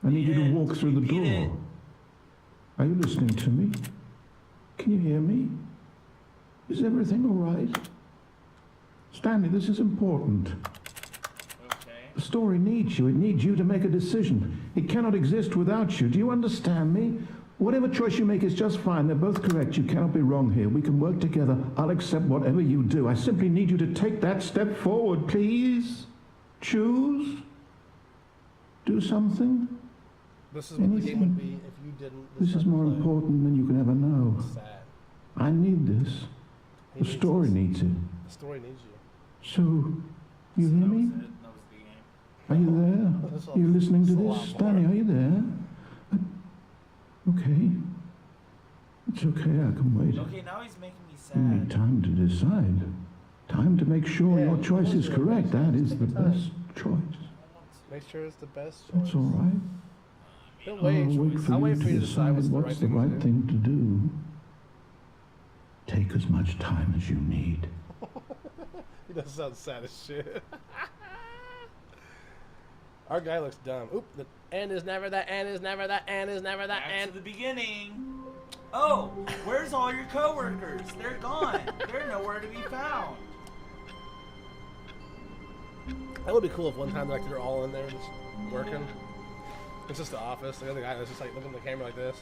I need you to walk through the door. Are you listening to me? Can you hear me? Is everything all right? Stanley, this is important. Okay. The story needs you. It needs you to make a decision. It cannot exist without you. Do you understand me? Whatever choice you make is just fine. They're both correct. You cannot be wrong here. We can work together. I'll accept whatever you do. I simply need you to take that step forward, please. Choose. Do something. This is what the game would be if you didn't. This is more important than you can ever know. Sad. I need this. The story needs it. The story needs you. So, you hear me? Are you there? Are you listening to this? Stanley, are you there? Okay. It's okay, I can wait. Okay, now he's making me You need sad. time to decide. Time to make sure your choice is correct. That is the best choice. Make sure it's the best choice. That's all right. He'll I'll wait. wait for I'll you wait for to you to decide decide what's the right thing to do. thing to do. Take as much time as you need. He does sound sad as shit. Our guy looks dumb. Oop, the end is never that end is never that end is never that Back end. to the beginning. Oh, where's all your coworkers? They're gone. They're nowhere to be found. That would be cool if one time like they're all in there just working. It's just the office. The other guy is just like looking at the camera like this.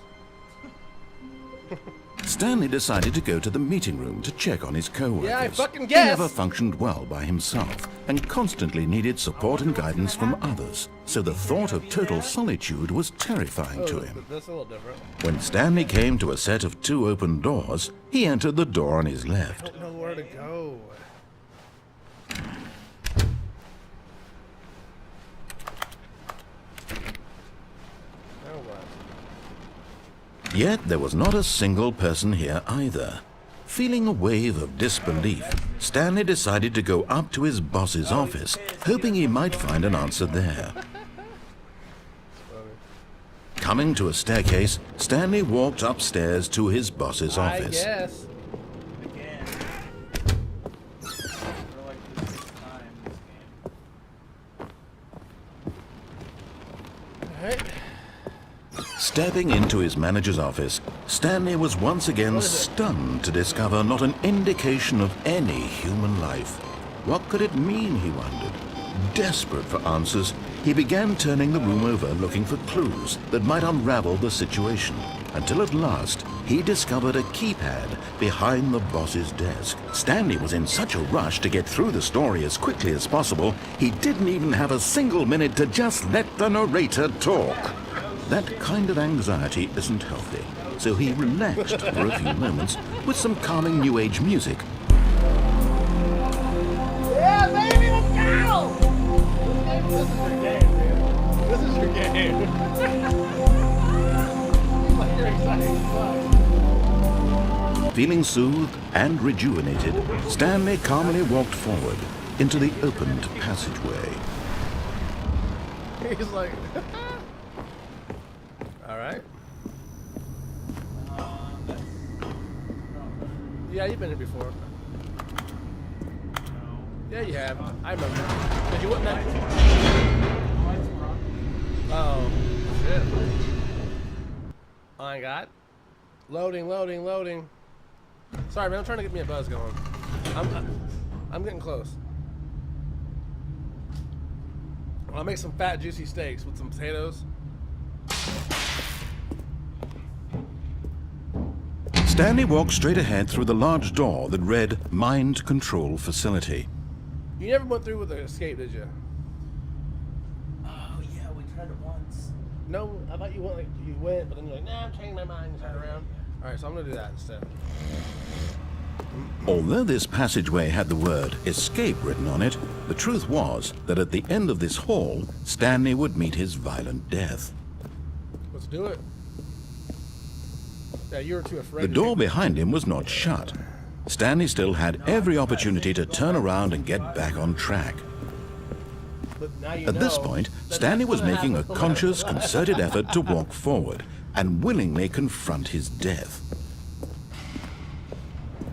Stanley decided to go to the meeting room to check on his co-workers. Yeah, I fucking He guessed. never functioned well by himself and constantly needed support and guidance from others. So the thought of total solitude was terrifying to him. That's a little different. When Stanley came to a set of 2 open doors, he entered the door on his I left. don't know where to go. Now what? Yet there was not a single person here either. Feeling a wave of disbelief, Stanley decided to go up to his boss's office, hoping he might find an answer there. Coming to a staircase, Stanley walked upstairs to his boss's I office. guess. Again. For like the 6th time in this game. Alright. Stepping into his manager's office, Stanley was once again stunned to discover not an indication of any human life. What could it mean, he wondered? Desperate for answers, he began turning the room over looking for clues that might unravel the situation, until at last he discovered a keypad behind the boss's desk. Stanley was in such a rush to get through the story as quickly as possible, he didn't even have a single minute to just let the narrator talk. That kind of anxiety isn't healthy, so he relaxed for a few moments with some calming New Age music. Yeah, baby, let's go! This is your game, man. This is your game. Like you're excited as fuck. Feeling soothed and rejuvenated, Stanley calmly walked forward into the opened passageway. He's like, all right. Yeah, you've been here before. Yeah, you have. I remember. Did you wouldn't have... Oh, shit. Oh my god. Loading, loading, loading. Sorry, man. I'm trying to get me a buzz going. I'm getting close. I'll make some fat, juicy steaks with some potatoes. Stanley walked straight ahead through the large door that read Mind Control Facility. You never went through with the escape, did you? Oh yeah, we tried it once. No, I thought you went, but then you're like, nah, I'm changing my mind and turn around. All right, so I'm gonna do that instead. Although this passageway had the word escape written on it, the truth was that at the end of this hall, Stanley would meet his violent death. Let's do it. Yeah, you were too afraid. The door behind him was not shut. Stanley still had every opportunity to turn around and get back on track. But now you At this know point, that Stanley that's was gonna making a happen. conscious, concerted effort to walk forward and willingly confront his death.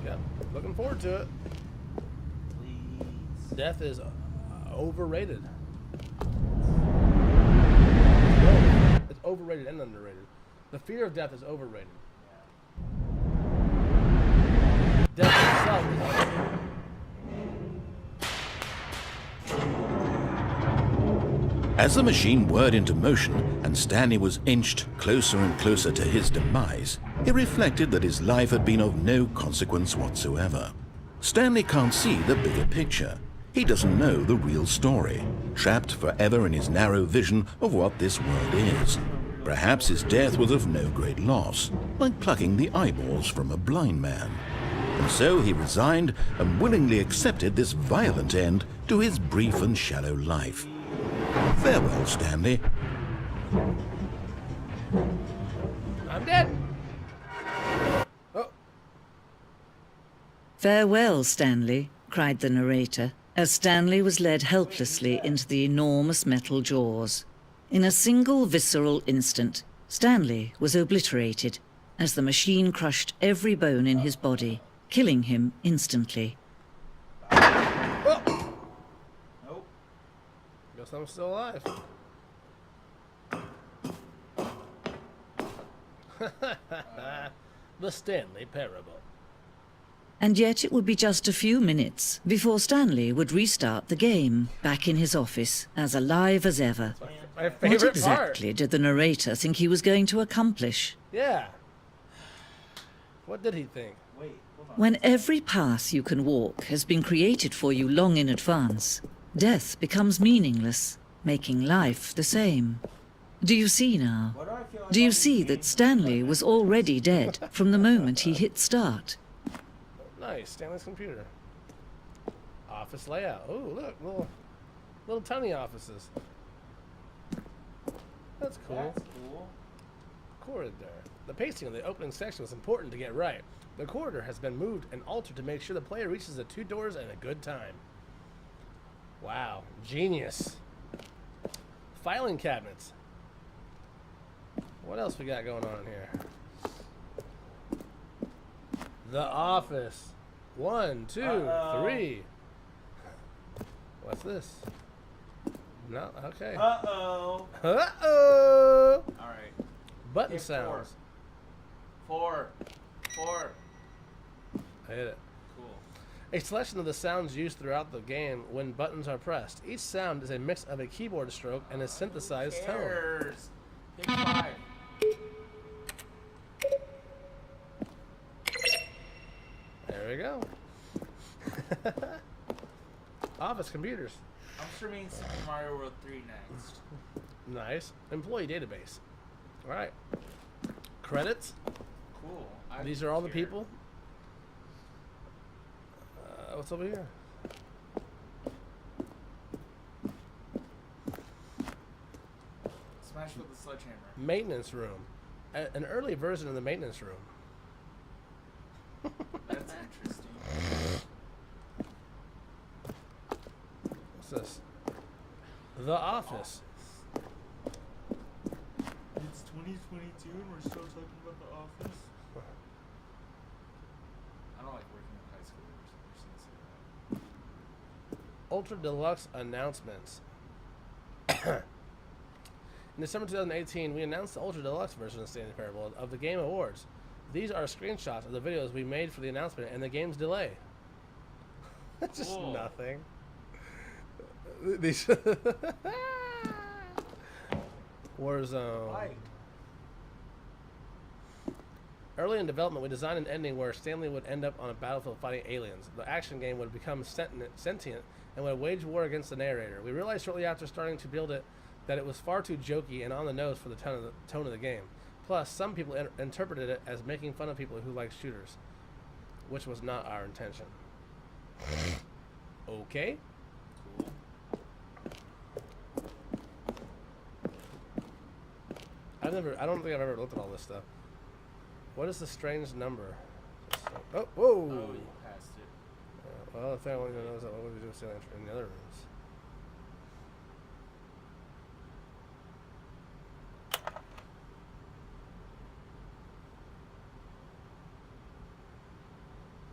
Yeah, looking forward to it. Please. Death is overrated. It's overrated and underrated. The fear of death is overrated. Death itself is underrated. As the machine whirred into motion and Stanley was inched closer and closer to his demise, he reflected that his life had been of no consequence whatsoever. Stanley can't see the bigger picture. He doesn't know the real story, trapped forever in his narrow vision of what this world is. Perhaps his death was of no great loss, like plucking the eyeballs from a blind man. And so he resigned and willingly accepted this violent end to his brief and shallow life. Farewell, Stanley. I'm dead. Oh, Farewell, Stanley, cried the narrator, as Stanley was led helplessly into the enormous metal jaws. In a single visceral instant, Stanley was obliterated as the machine crushed every bone in his body, killing him instantly. oh. Nope. Guess I'm still alive. The Stanley Parable. And yet it would be just a few minutes before Stanley would restart the game, back in his office, as alive as ever. My What favorite exactly did the narrator think he was going to accomplish? part. Yeah. What did he think? Wait, hold on. When every path you can walk has been created for you long in advance, death becomes meaningless, making life the same. Do you see now? Why do I feel like Do you all these see games that Stanley was already dead from the moment he hit start? Nice, Stanley's computer. Office layout. Oh, look, little tiny offices. That's cool. That's cool. Corridor. The pacing of the opening section was important to get right. The corridor has been moved and altered to make sure the player reaches the two doors in a good time. Wow, genius. Filing cabinets. What else we got going on here? The office. 1, 2, Uh-oh. 3. What's this? No, okay. Uh-oh. Uh-oh. All right. Button Hit sounds. 4. I hit it. Cool. A selection of the sounds used throughout the game when buttons are pressed. Each sound is a mix of a keyboard stroke and a synthesized tone. Cares. Hit 5. There we go. Office computers. I'm streaming Super Mario World 3 next. Nice. Employee database. All right. Credits. Cool. These are all the people. What's over here? Smash with the sledgehammer. Maintenance room. An early version of the maintenance room. That's interesting. What's this? The office. It's 2022 and we're still talking about the office. I don't like working with high schoolers. I'm just gonna say that. Ultra Deluxe announcements. In December 2018, we announced the Ultra Deluxe version of Stanley Parable of the Game Awards. These are screenshots of the videos we made for the announcement and the game's delay. That's just Cool. nothing. These Warzone. Like, Early in development, we designed an ending where Stanley would end up on a battlefield fighting aliens. The action game would become sentient and would wage war against the narrator. We realized shortly after starting to build it that it was far too jokey and on the nose for the tone of the game. Plus, some people interpreted it as making fun of people who like shooters, which was not our intention. Okay. Cool. I don't think I've ever looked at all this stuff. What is the strange number? Oh, whoa! Oh, you passed it. Well, the thing I want to know is what would we do with in the other rooms?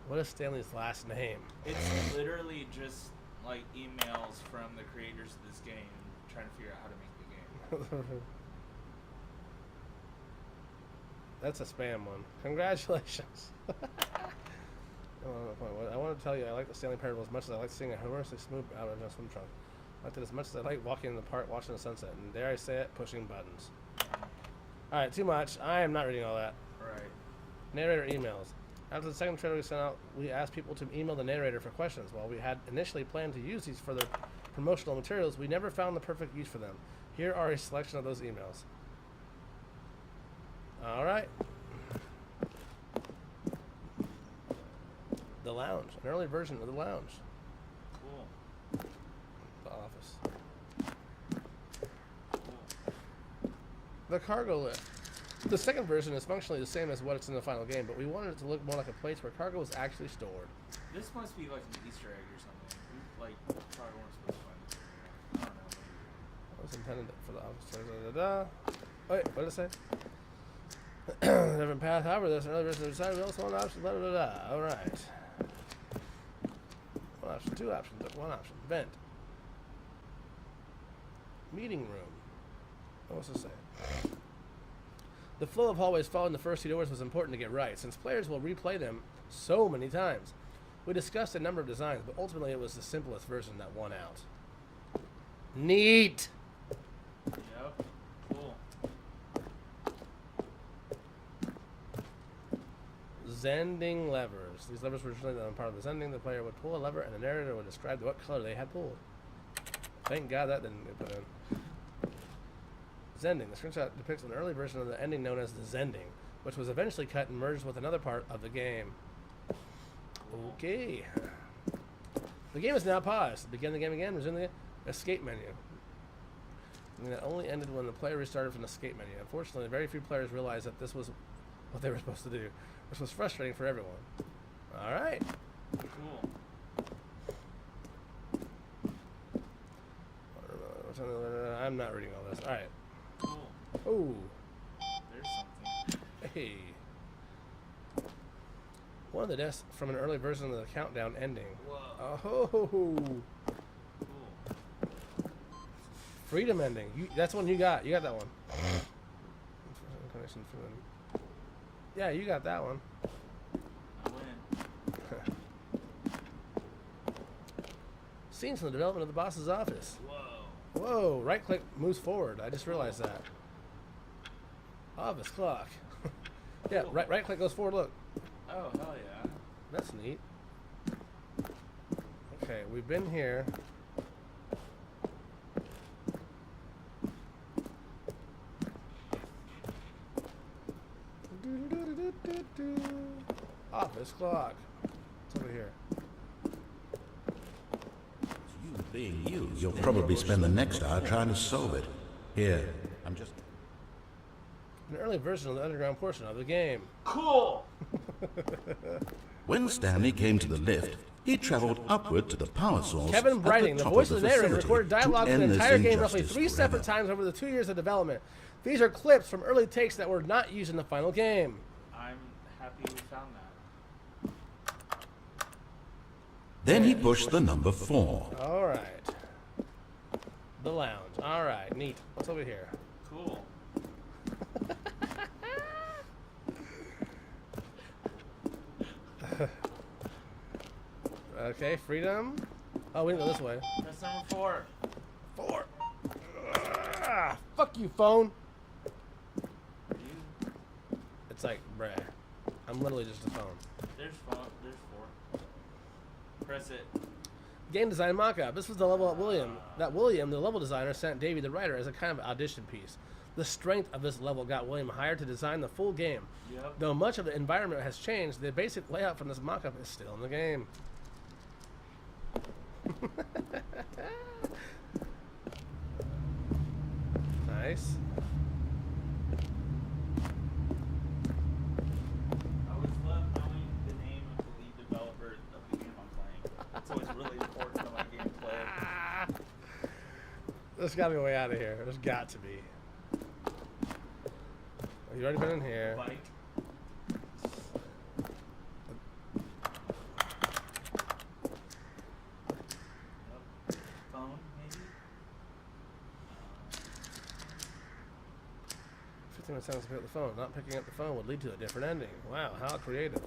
What is Stanley's last name? It's literally just like emails from the creators of this game trying to figure out how to make the game. That's a spam one. Congratulations. I want to tell you, I like the Stanley Parable as much as I like seeing a humorously smooth out of a swim trunk. I liked it as much as I like walking in the park watching the sunset. And dare I say it, pushing buttons. Alright, too much. I am not reading all that. Right. Narrator emails. After the second trailer we sent out, we asked people to email the narrator for questions. While we had initially planned to use these for their promotional materials, we never found the perfect use for them. Here are a selection of those emails. Alright. The Lounge. An early version of The Lounge. Cool. The Office. Cool. The Cargo Lift. The second version is functionally the same as what it's in the final game, but we wanted it to look more like a place where cargo was actually stored. This must be like an Easter egg or something. We, like, probably weren't supposed to find this. I don't know. It was intended for the office. Wait, what did it say? Different path. However, there's another version of the decided. We also want option. Blah, blah, blah, blah. All right. One option, two options, one option. Vent. Meeting room. What's it say? The flow of hallways following the first two doors was important to get right, since players will replay them so many times. We discussed a number of designs, but ultimately it was the simplest version that won out. Neat! Yep. Cool. Zending levers. These levers were originally on part of the zending. The player would pull a lever and the narrator would describe what color they had pulled. Thank God that didn't get put in. Zending. The screenshot depicts an early version of the ending known as the Zending, which was eventually cut and merged with another part of the game. Okay. The game is now paused. Begin the game again. Resume the escape menu. And that only ended when the player restarted from the escape menu. Unfortunately, very few players realized that this was what they were supposed to do, which was frustrating for everyone. All right. Cool. I'm not reading all this. All right. Cool. Oh. There's something. Hey. One of the deaths from an early version of the countdown ending. Whoa. Oh. Cool. Freedom ending. That's one you got. You got that one. Yeah, you got that one. I win. Scenes from the development of the boss's office. Whoa. Whoa, right click moves forward. I just realized that. Office clock. Yeah, Cool. right click goes forward, look. Oh, hell yeah. That's neat. Okay, we've been here. Office clock. It's over here. You being you, you'll probably spend the next hour trying to solve it. Here, I'm just... An early version of the underground portion of the game. Cool. When Stanley came to the lift, he traveled upward to the power source. Kevin Brighting, the voice of the narrator, recorded dialogue for the entire game roughly 3 separate times over the 2 years of development. These are clips from early takes that were not used in the final game. I'm happy we found that. Then he pushed the number 4. All right. The lounge. All right, neat. What's over here? Cool. Okay, freedom. Oh, we didn't go this way. That's number 4. 4. Fuck you, phone. You. It's like, bruh. I'm literally just a phone. There's 4. Press it. Game design mock-up. This was the level that William, the level designer, sent Davey, the writer, as a kind of audition piece. The strength of this level got William hired to design the full game. Yep. Though much of the environment has changed, the basic layout from this mock-up is still in the game. Nice. I always love knowing the name of the lead developer of the game I'm playing. It's always really important to my gameplay. There's got to be a way out of here. There's got to be. Oh, you've already been in here. Bike. Phone, maybe? 15 seconds to pick up the phone. Not picking up the phone would lead to a different ending. Wow, how creative.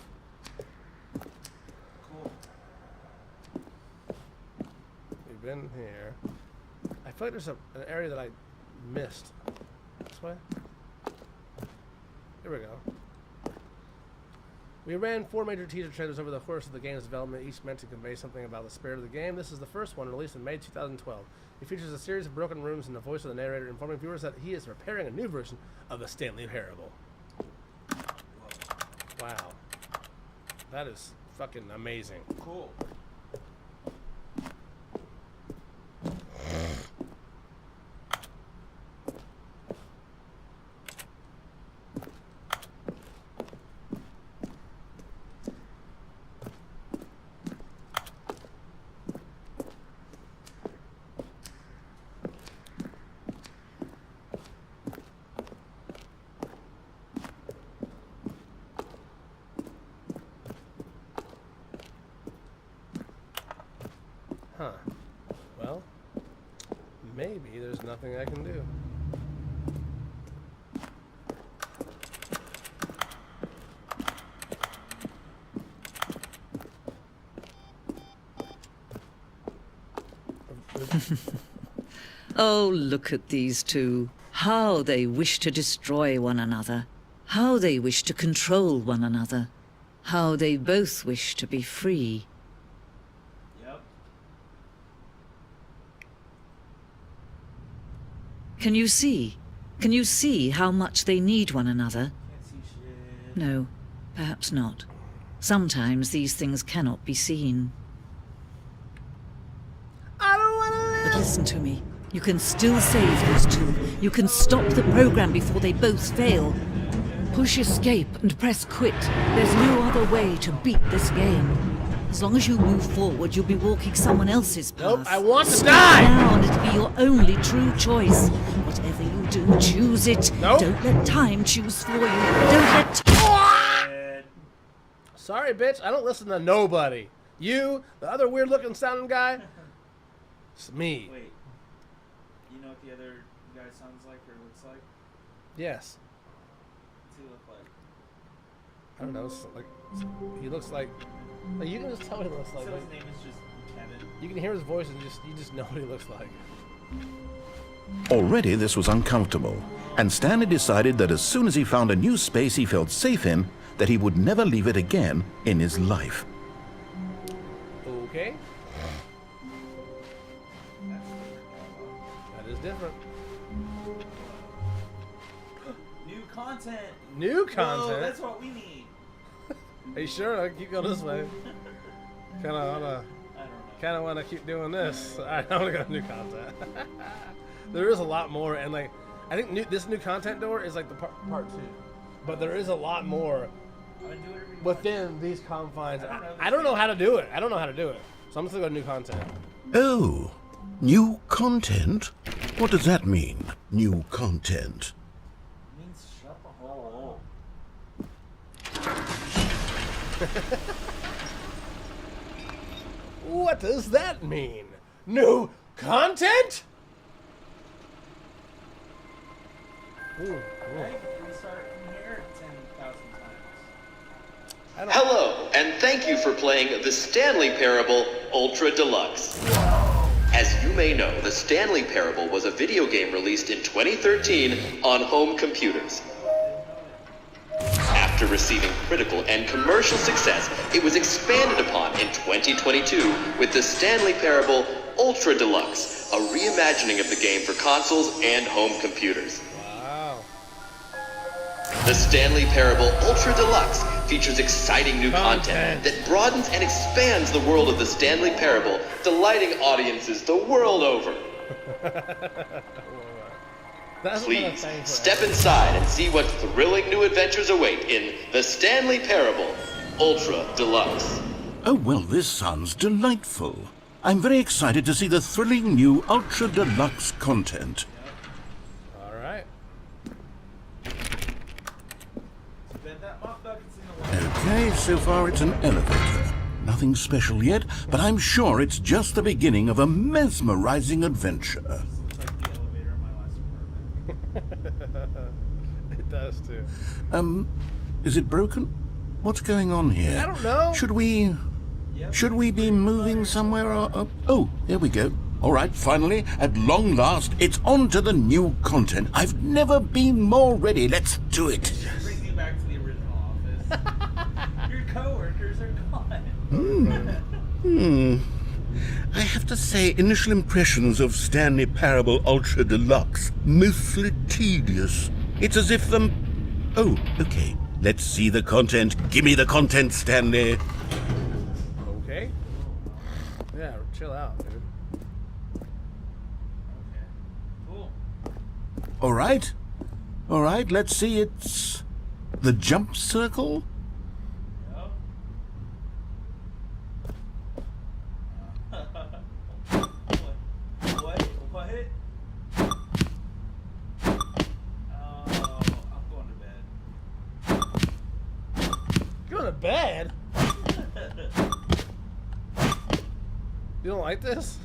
Cool. We've been here. I feel like there's an area that I missed. This way? Here we go. We ran 4 major teaser trailers over the course of the game's development, each meant to convey something about the spirit of the game. This is the first one, released in May 2012. It features a series of broken rooms and the voice of the narrator informing viewers that he is preparing a new version of the Stanley Parable. Wow. That is fucking amazing. Cool. Huh. Well, maybe there's nothing I can do. Oh, look at these two. How they wish to destroy one another. How they wish to control one another. How they both wish to be free. Yep. Can you see? Can you see how much they need one another? Can't see shit. No, perhaps not. Sometimes these things cannot be seen. I don't want to But listen to me. You can still save those two. You can stop the program before they both fail. Push escape and press quit. There's no other way to beat this game. As long as you move forward, you'll be walking someone else's path. Nope, I want to Slow die! down, it'll be your only true choice. Whatever you do, choose it. Nope. Don't let time choose for you. Don't let... Sorry, bitch. I don't listen to nobody. You, the other weird-looking sounding guy, it's me. Wait. You know what the other guy sounds like or looks like? Yes. What's he look like? I don't know. It's like he looks like you can just tell what he looks like. So Like, his name is just Kevin. you can hear his voice and you just know what he looks like. Already this was uncomfortable, and Stanley decided that as soon as he found a new space he felt safe in, that he would never leave it again in his life. Okay. That is different. New content. New Whoa, content. that's what we need. Are you sure? I keep going this way. I don't know. Kind of want to keep doing this. All right, I'm gonna go to new content. There is a lot more, and like I think this new content door is like the part 2, but there is a lot more I'm gonna do whatever you want. within these confines. I don't know how to do it. So I'm just gonna go to new content. Oh, new content? What does that mean, new content? It means shut the hole. What does that mean? New content? Ooh, ooh. Right? We start from here 10,000 times. Hello, and thank you for playing The Stanley Parable Ultra Deluxe. As you may know, The Stanley Parable was a video game released in 2013 on home computers. After After receiving critical and commercial success, it was expanded upon in 2022 with the Stanley Parable Ultra Deluxe, a reimagining of the game for consoles and home computers. Wow. The Stanley Parable Ultra Deluxe features exciting new content that broadens and expands the world of the Stanley Parable, delighting audiences the world over. Please, step inside and see what thrilling new adventures await in The Stanley Parable Ultra Deluxe. Oh, well, this sounds delightful. I'm very excited to see the thrilling new Ultra Deluxe content. Alright. Okay, so far it's an elevator. Nothing special yet, but I'm sure it's just the beginning of a mesmerizing adventure. It does too. Is it broken? What's going on here? I don't know. Should we be moving somewhere or oh, there we go. All right, finally, at long last, it's on to the new content. I've never been more ready. Let's do it. Brings you back to the original office. Your coworkers are gone. I have to say, initial impressions of Stanley Parable Ultra Deluxe, mostly tedious. It's as if them... Oh, okay. Let's see the content. Give me the content, Stanley. Okay. Yeah, chill out, dude. Okay. Cool. All right, let's see. It's the jump circle? Yep. What? Oh, I'm going to bed. Going to bed? You don't like this?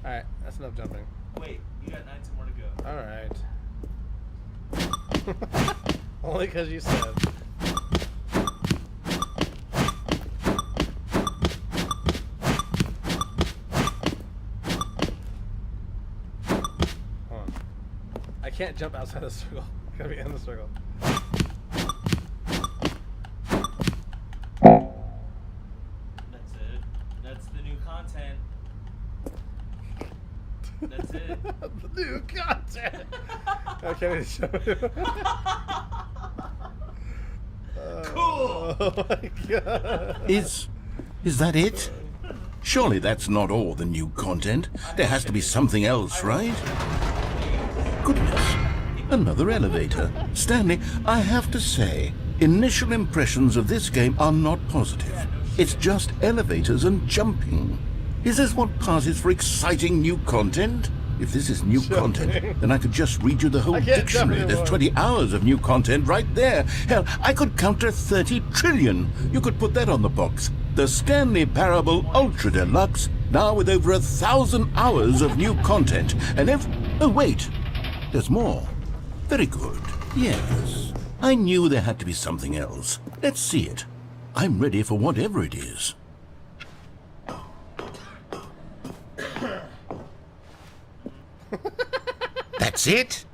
Alright, that's enough jumping. Wait, you got 19 more to go. Alright. Only because you said. Hold on. I can't jump outside the circle. Gotta be in the circle. That's it. That's the new content. That's it. The new content! Okay, let me show you. Cool. Oh my god. Is that it? Surely that's not all the new content. There has to be something else, right? Goodness. Another elevator. Stanley, I have to say, initial impressions of this game are not positive. It's just elevators and jumping. Is this what passes for exciting new content? If this is new content, then I could just read you the whole dictionary. There's 20 hours of new content right there. Hell, I could counter 30 trillion. You could put that on the box. The Stanley Parable Ultra Deluxe, now with over 1,000 hours of new content. And oh, wait. There's more. Very good. Yes. I knew there had to be something else. Let's see it. I'm ready for whatever it is. That's it?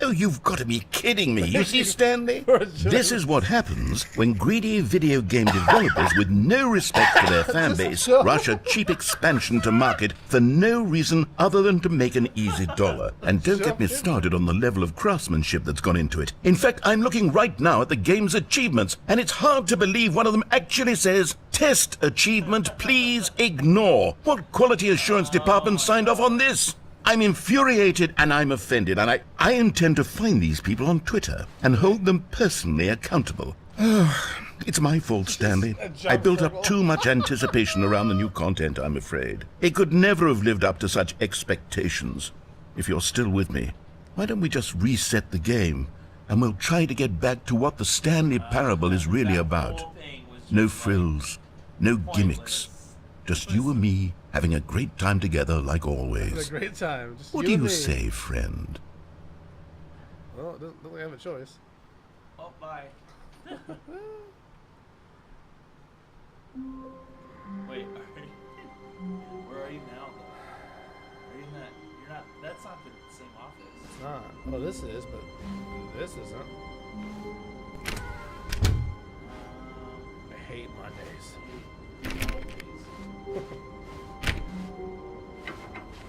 Oh, you've got to be kidding me. You see, Stanley? This is what happens when greedy video game developers with no respect for their fan base rush a cheap expansion to market for no reason other than to make an easy dollar. And don't get me started on the level of craftsmanship that's gone into it. In fact, I'm looking right now at the game's achievements, and it's hard to believe one of them actually says, "Test achievement, please ignore." What quality assurance department signed off on this? I'm infuriated and I'm offended, and I intend to find these people on Twitter and hold them personally accountable. It's my fault, Stanley. I built up too much anticipation around the new content, I'm afraid. It could never have lived up to such expectations. If you're still with me, why don't we just reset the game, and we'll try to get back to what the Stanley Parable is really about. No frills, no gimmicks. Just you and me having a great time together like always. It's a great time. Just What do you say, friend? Well, don't we have a choice? Oh, bye. Wait, where are you now, though? Are you in that? You're That's not the same office. It's not. Well, this is, but this isn't. I hate Mondays.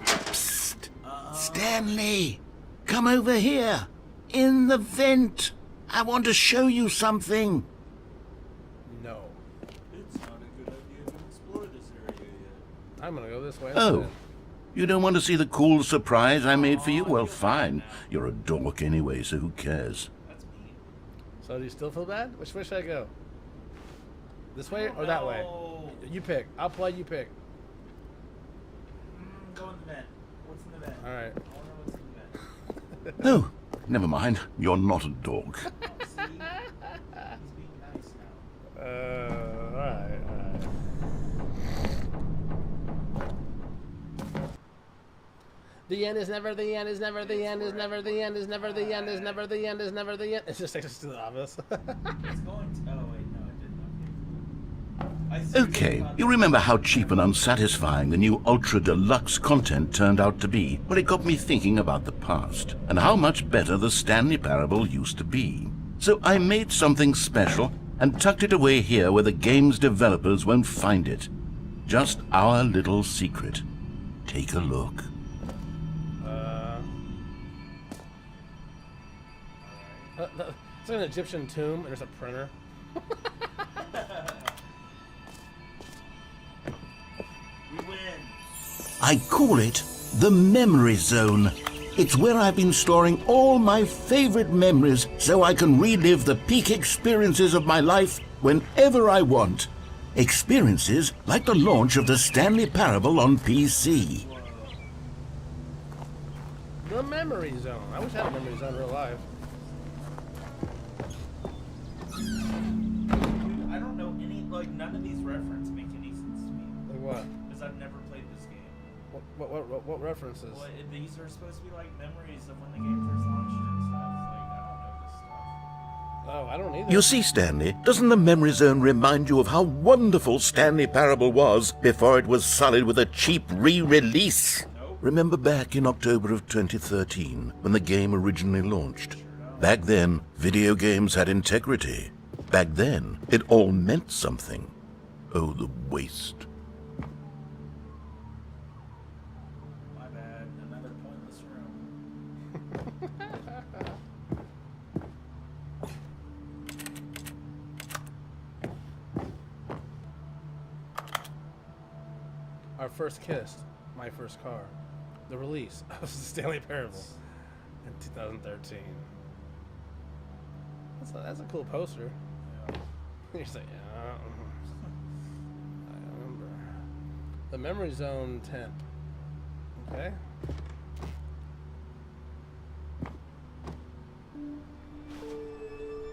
Psst! Stanley! Come over here! In the vent! I want to show you something! No. It's not a good idea to explore this area yet. I'm gonna go this way. Oh. instead. You don't want to see the cool surprise I made for you? Well, fine. You're a dork anyway, so who cares? That's me. So do you still feel bad? Which way should I go? This way or that way? You pick. I'll play, you pick. Go in the vent. What's in the vent? Alright. I wonder what's in the vent. Oh, never mind. You're not a dork. Oh, see? He's being nice now. Alright. The end is never the end is never the end is never the end is never the end is never the end is never the end. It just takes us to the office. It's going to. Oh, wait, no, it didn't. I see Okay, you remember how cheap and unsatisfying the new Ultra Deluxe content turned out to be? Well, it got me thinking about the past, and how much better the Stanley Parable used to be. So I made something special, and tucked it away here where the game's developers won't find it. Just our little secret. Take a look. It's like an Egyptian tomb, and there's a printer. We win. I call it the Memory Zone. It's where I've been storing all my favorite memories so I can relive the peak experiences of my life whenever I want. Experiences like the launch of the Stanley Parable on PC. The memory zone. I wish I had a memory zone in real life. I don't know any, like, none of these references make any sense to me. Like what? Because I've never played this game. What references? Well, these are supposed to be, like, memories of when the game first launched and stuff. Like, I don't know this stuff. Oh, I don't either. You see, Stanley, doesn't the Memory Zone remind you of how wonderful Stanley Parable was before it was sullied with a cheap re-release? Nope. Remember back in October of 2013, when the game originally launched? Back then, video games had integrity. Back then, it all meant something. Oh, the waste. My bad. Another pointless room. Our first kiss, my first car, the release of the Stanley Parable in 2013. That's a cool poster. Yeah. You're just like, yeah. I remember. The Memory Zone temp. Okay.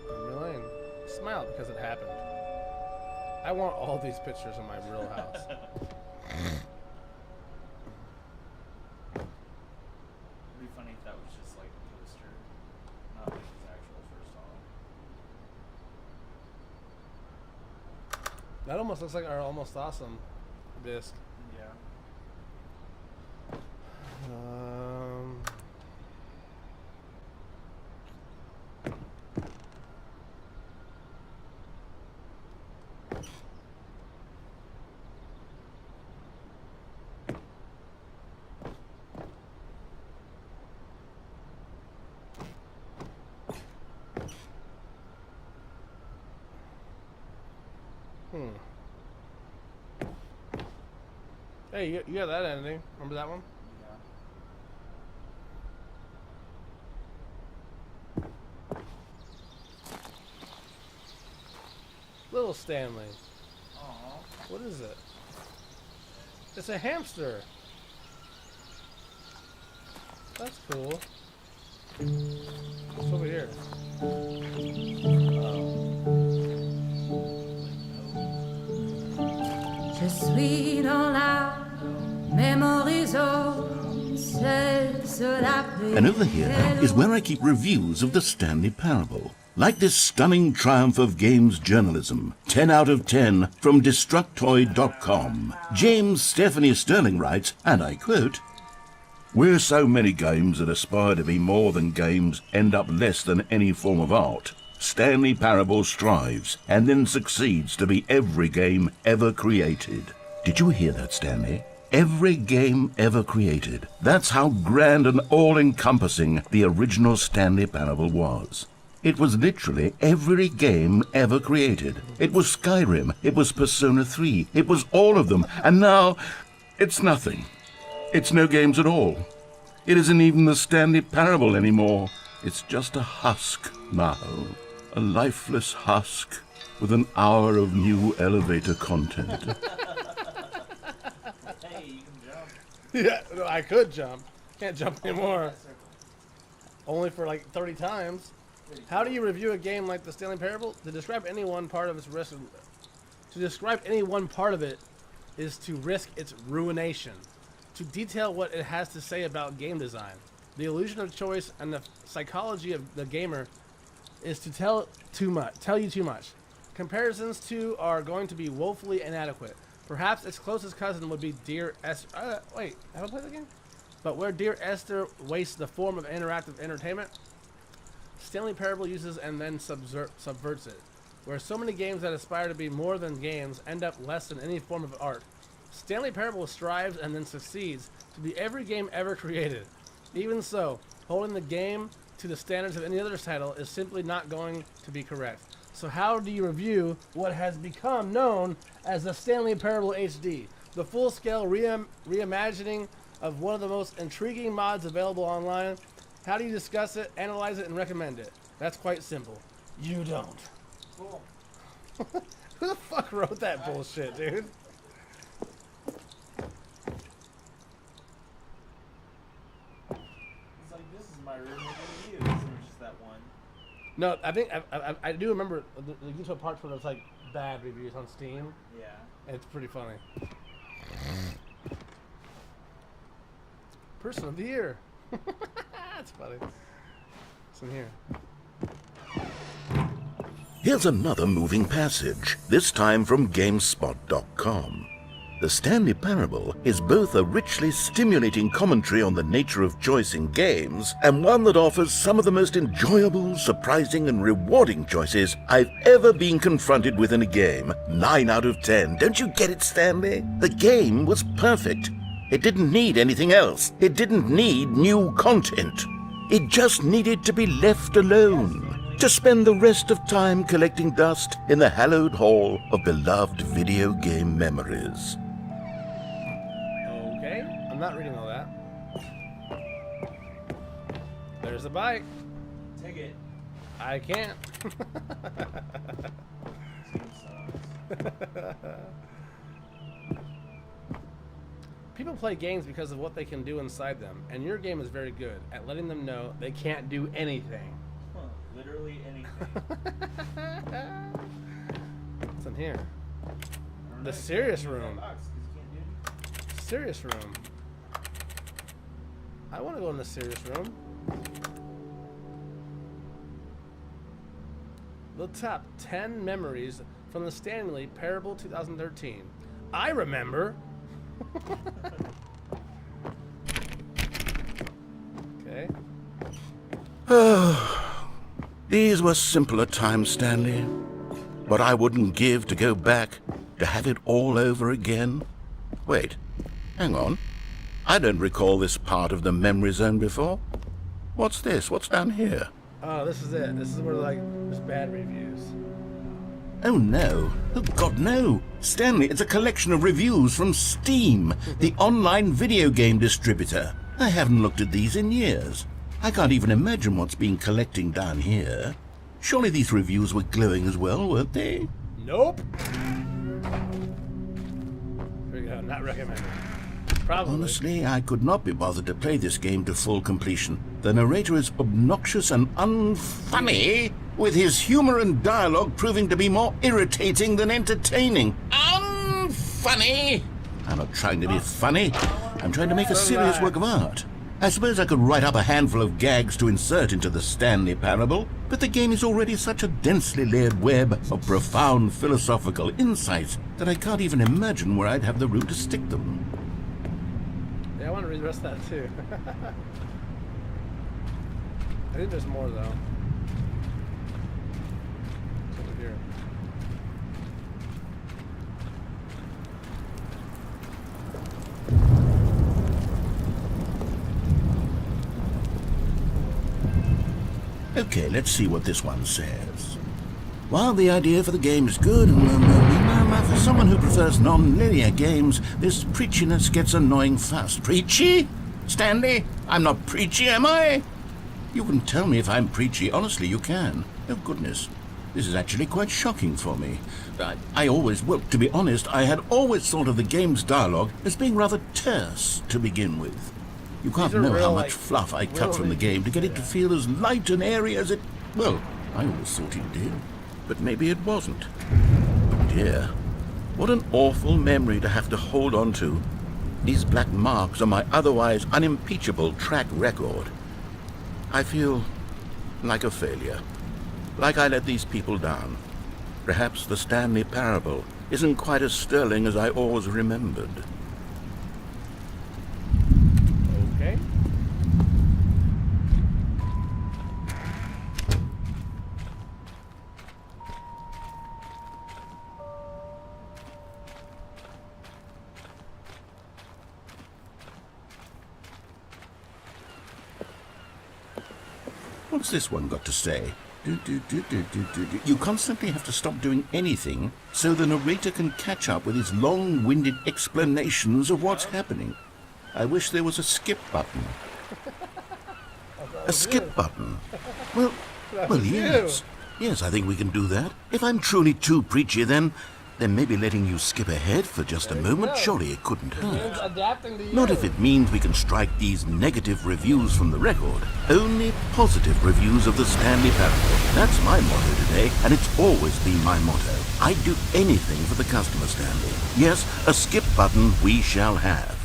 Memory lane. Smile because it happened. I want all these pictures in my real house. It'd be funny if that was just like a poster, not like his actual first song. That almost looks like our Almost Awesome disc. Yeah. Hey, you got that ending. Remember that one? Little Stanley. Aww. What is it? It's a hamster. That's cool. What's over here? Je suis dans la memory zone, c'est cela. And over here is where I keep reviews of the Stanley Parable. Like this stunning triumph of games journalism, 10 out of 10 from Destructoid.com. James Stephanie Sterling writes, and I quote, Where so many games that aspire to be more than games end up less than any form of art, Stanley Parable strives and then succeeds to be every game ever created. Did you hear that, Stanley? Every game ever created. That's how grand and all-encompassing the original Stanley Parable was. It was literally every game ever created. It was Skyrim, it was Persona 3, it was all of them, and now it's nothing. It's no games at all. It isn't even the Stanley Parable anymore. It's just a husk now. A lifeless husk with an hour of new elevator content. Hey, you can jump. Yeah, no, I could jump. Can't jump anymore. Only for like 30 times. How do you review a game like the Stanley Parable? To describe any one part of its risk, to describe any one part of it is to risk its ruination. To detail what it has to say about game design, the illusion of choice, and the psychology of the gamer is to tell you too much. Comparisons to are going to be woefully inadequate. Perhaps its closest cousin would be Dear Esther. Wait, have I played the game? But where Dear Esther wastes the form of interactive entertainment, Stanley Parable uses and then subverts it. Where so many games that aspire to be more than games end up less than any form of art, Stanley Parable strives and then succeeds to be every game ever created. Even so, holding the game to the standards of any other title is simply not going to be correct. So how do you review what has become known as the Stanley Parable HD, the full-scale reimagining of one of the most intriguing mods available online? How do you discuss it, analyze it, and recommend it? That's quite simple. You don't. Cool. Who the fuck wrote that bullshit, dude? It's like, this is my room with reviews, and there's just that one. No, I think I do remember the get to a part where there's like bad reviews on Steam. Yeah. It's pretty funny. Person of the year. That's funny. What's in here? Here's another moving passage, this time from GameSpot.com. The Stanley Parable is both a richly stimulating commentary on the nature of choice in games and one that offers some of the most enjoyable, surprising, and rewarding choices I've ever been confronted with in a game. 9 out of 10. Don't you get it, Stanley? The game was perfect. It didn't need anything else. It didn't need new content. It just needed to be left alone, to spend the rest of time collecting dust in the hallowed hall of beloved video game memories. Okay, I'm not reading all that. There's a bike. Take it. I can't. People play games because of what they can do inside them, and your game is very good at letting them know they can't do anything. Huh, literally anything. What's in here? The serious room. Serious room. I want to go in the serious room. The top 10 memories from the Stanley Parable 2013. I remember. Okay. These were simpler times, Stanley. But I wouldn't give to go back to have it all over again. Wait, hang on. I don't recall this part of the memory zone before. What's this? What's down here? Oh, this is it. This is where like there's bad reviews. Oh no. Oh God, no. Stanley, it's a collection of reviews from Steam, the online video game distributor. I haven't looked at these in years. I can't even imagine what's been collecting down here. Surely these reviews were glowing as well, weren't they? Nope. Here we go. Not recommended. Probably. Honestly, I could not be bothered to play this game to full completion. The narrator is obnoxious and unfunny, with his humor and dialogue proving to be more irritating than entertaining. Unfunny! I'm not trying to be funny. I'm trying to make a serious work of art. I suppose I could write up a handful of gags to insert into the Stanley Parable, but the game is already such a densely layered web of profound philosophical insights that I can't even imagine where I'd have the room to stick them. Yeah, I want to read the rest of that too. I think there's more though. It's over here. Okay, let's see what this one says. While the idea for the game is good, for someone who prefers non-linear games, this preachiness gets annoying fast. Preachy? Stanley? I'm not preachy, am I? You can tell me if I'm preachy. Honestly, you can. Oh, goodness. This is actually quite shocking for me. Well, to be honest, I had always thought of the game's dialogue as being rather terse to begin with. You can't know how much fluff I cut from the game to get it to feel as light and airy as it... Well, I always thought it did. But maybe it wasn't. Oh dear. What an awful memory to have to hold on to. These black marks on my otherwise unimpeachable track record. I feel like a failure. Like I let these people down. Perhaps the Stanley parable isn't quite as sterling as I always remembered. Okay. What's this one got to say? You constantly have to stop doing anything so the narrator can catch up with his long-winded explanations of what's happening. I wish there was a skip button. A skip button? Well, yes. Yes, I think we can do that. If I'm truly too preachy, then maybe letting you skip ahead for just a moment, surely it couldn't hurt. Not if it means we can strike these negative reviews from the record. Only positive reviews of the Stanley parable. That's my motto today, and it's always been my motto. I'd do anything for the customer, Stanley. Yes, a skip button we shall have.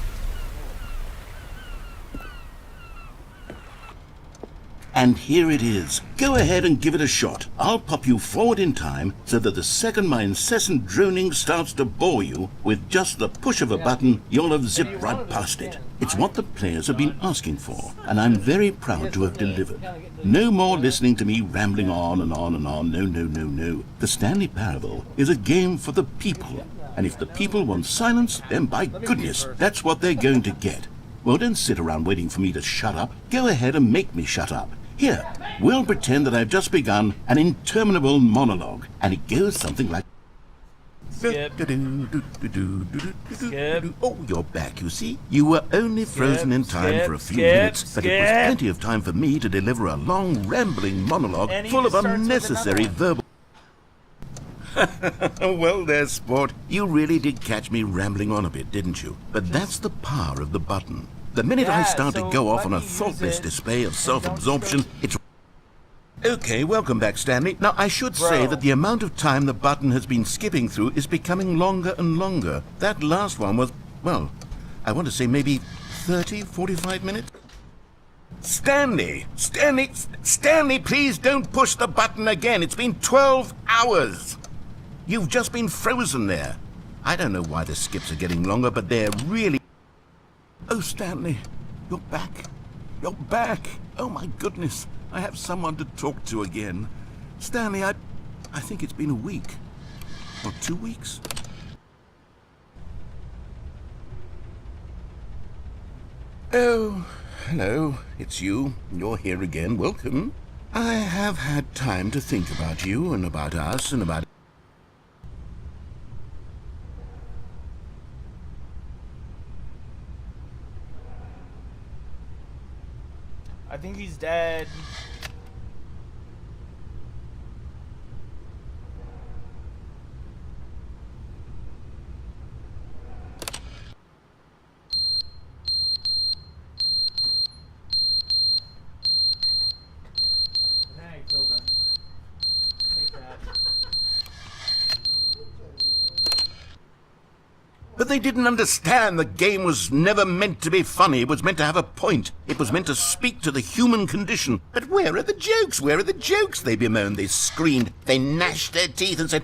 And here it is. Go ahead and give it a shot. I'll pop you forward in time so that the second my incessant droning starts to bore you, with just the push of a button, you'll have zipped right past it. It's what the players have been asking for, and I'm very proud to have delivered. No more listening to me rambling on and on and on. No. The Stanley Parable is a game for the people, and if the people want silence, then by goodness, that's what they're going to get. Well, don't sit around waiting for me to shut up. Go ahead and make me shut up. Here, we'll pretend that I've just begun an interminable monologue, and it goes something like... Skip. Skip. Oh, you're back, you see? You were only frozen in time for a few minutes, but it was plenty of time for me to deliver a long, rambling monologue full of unnecessary verbal... Well there, sport. You really did catch me rambling on a bit, didn't you? But that's the power of the button. The minute I start to go off on a thoughtless display of self-absorption, it's... Okay, welcome back, Stanley. Now, I should say that the amount of time the button has been skipping through is becoming longer and longer. That last one was, well, I want to say maybe 30, 45 minutes? Stanley, please don't push the button again. It's been 12 hours. You've just been frozen there. I don't know why the skips are getting longer, but they're really... Oh, Stanley, you're back. You're back. Oh, my goodness. I have someone to talk to again. Stanley, I think it's been a week. Or 2 weeks. Oh, hello. It's you. You're here again. Welcome. I have had time to think about you and about us and about... I think he's dead. Nah, I killed him. Take that. But they didn't understand the game was never meant to be funny. It was meant to have a point. It was meant to speak to the human condition. But where are the jokes? Where are the jokes? They bemoaned, they screamed, they gnashed their teeth and said,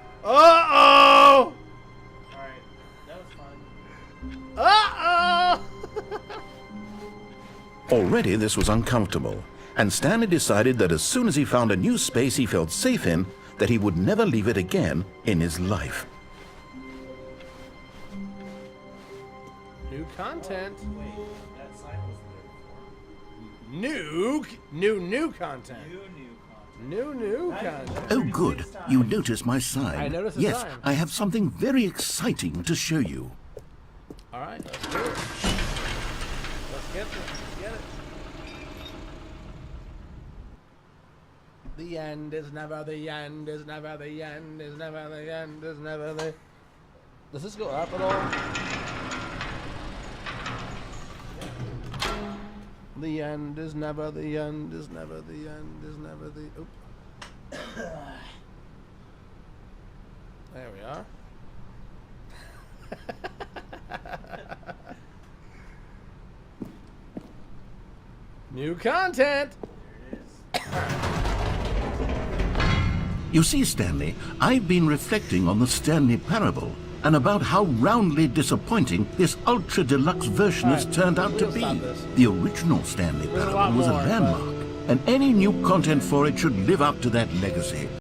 Uh-oh! Alright, that was fun. Uh-oh! Already this was uncomfortable, and Stanley decided that as soon as he found a new space he felt safe in, that he would never leave it again in his life. New content. Wait, that sign was there before. New content. New content. Oh good, you noticed my I sign. noticed the Yes, sign. I have something very exciting to show you. Alright, let's do it. Let's get it. The end is never the end, is never the end, is never the end, is never the... Does this go up at all? The end is never the end, is never the end, is never the... Oop. There we are. New content! You see, Stanley, I've been reflecting on the Stanley parable and about how roundly disappointing this ultra deluxe version has turned out to be. The original Stanley There's a lot parable was a more, but- landmark, and any new content for it should live up to that legacy.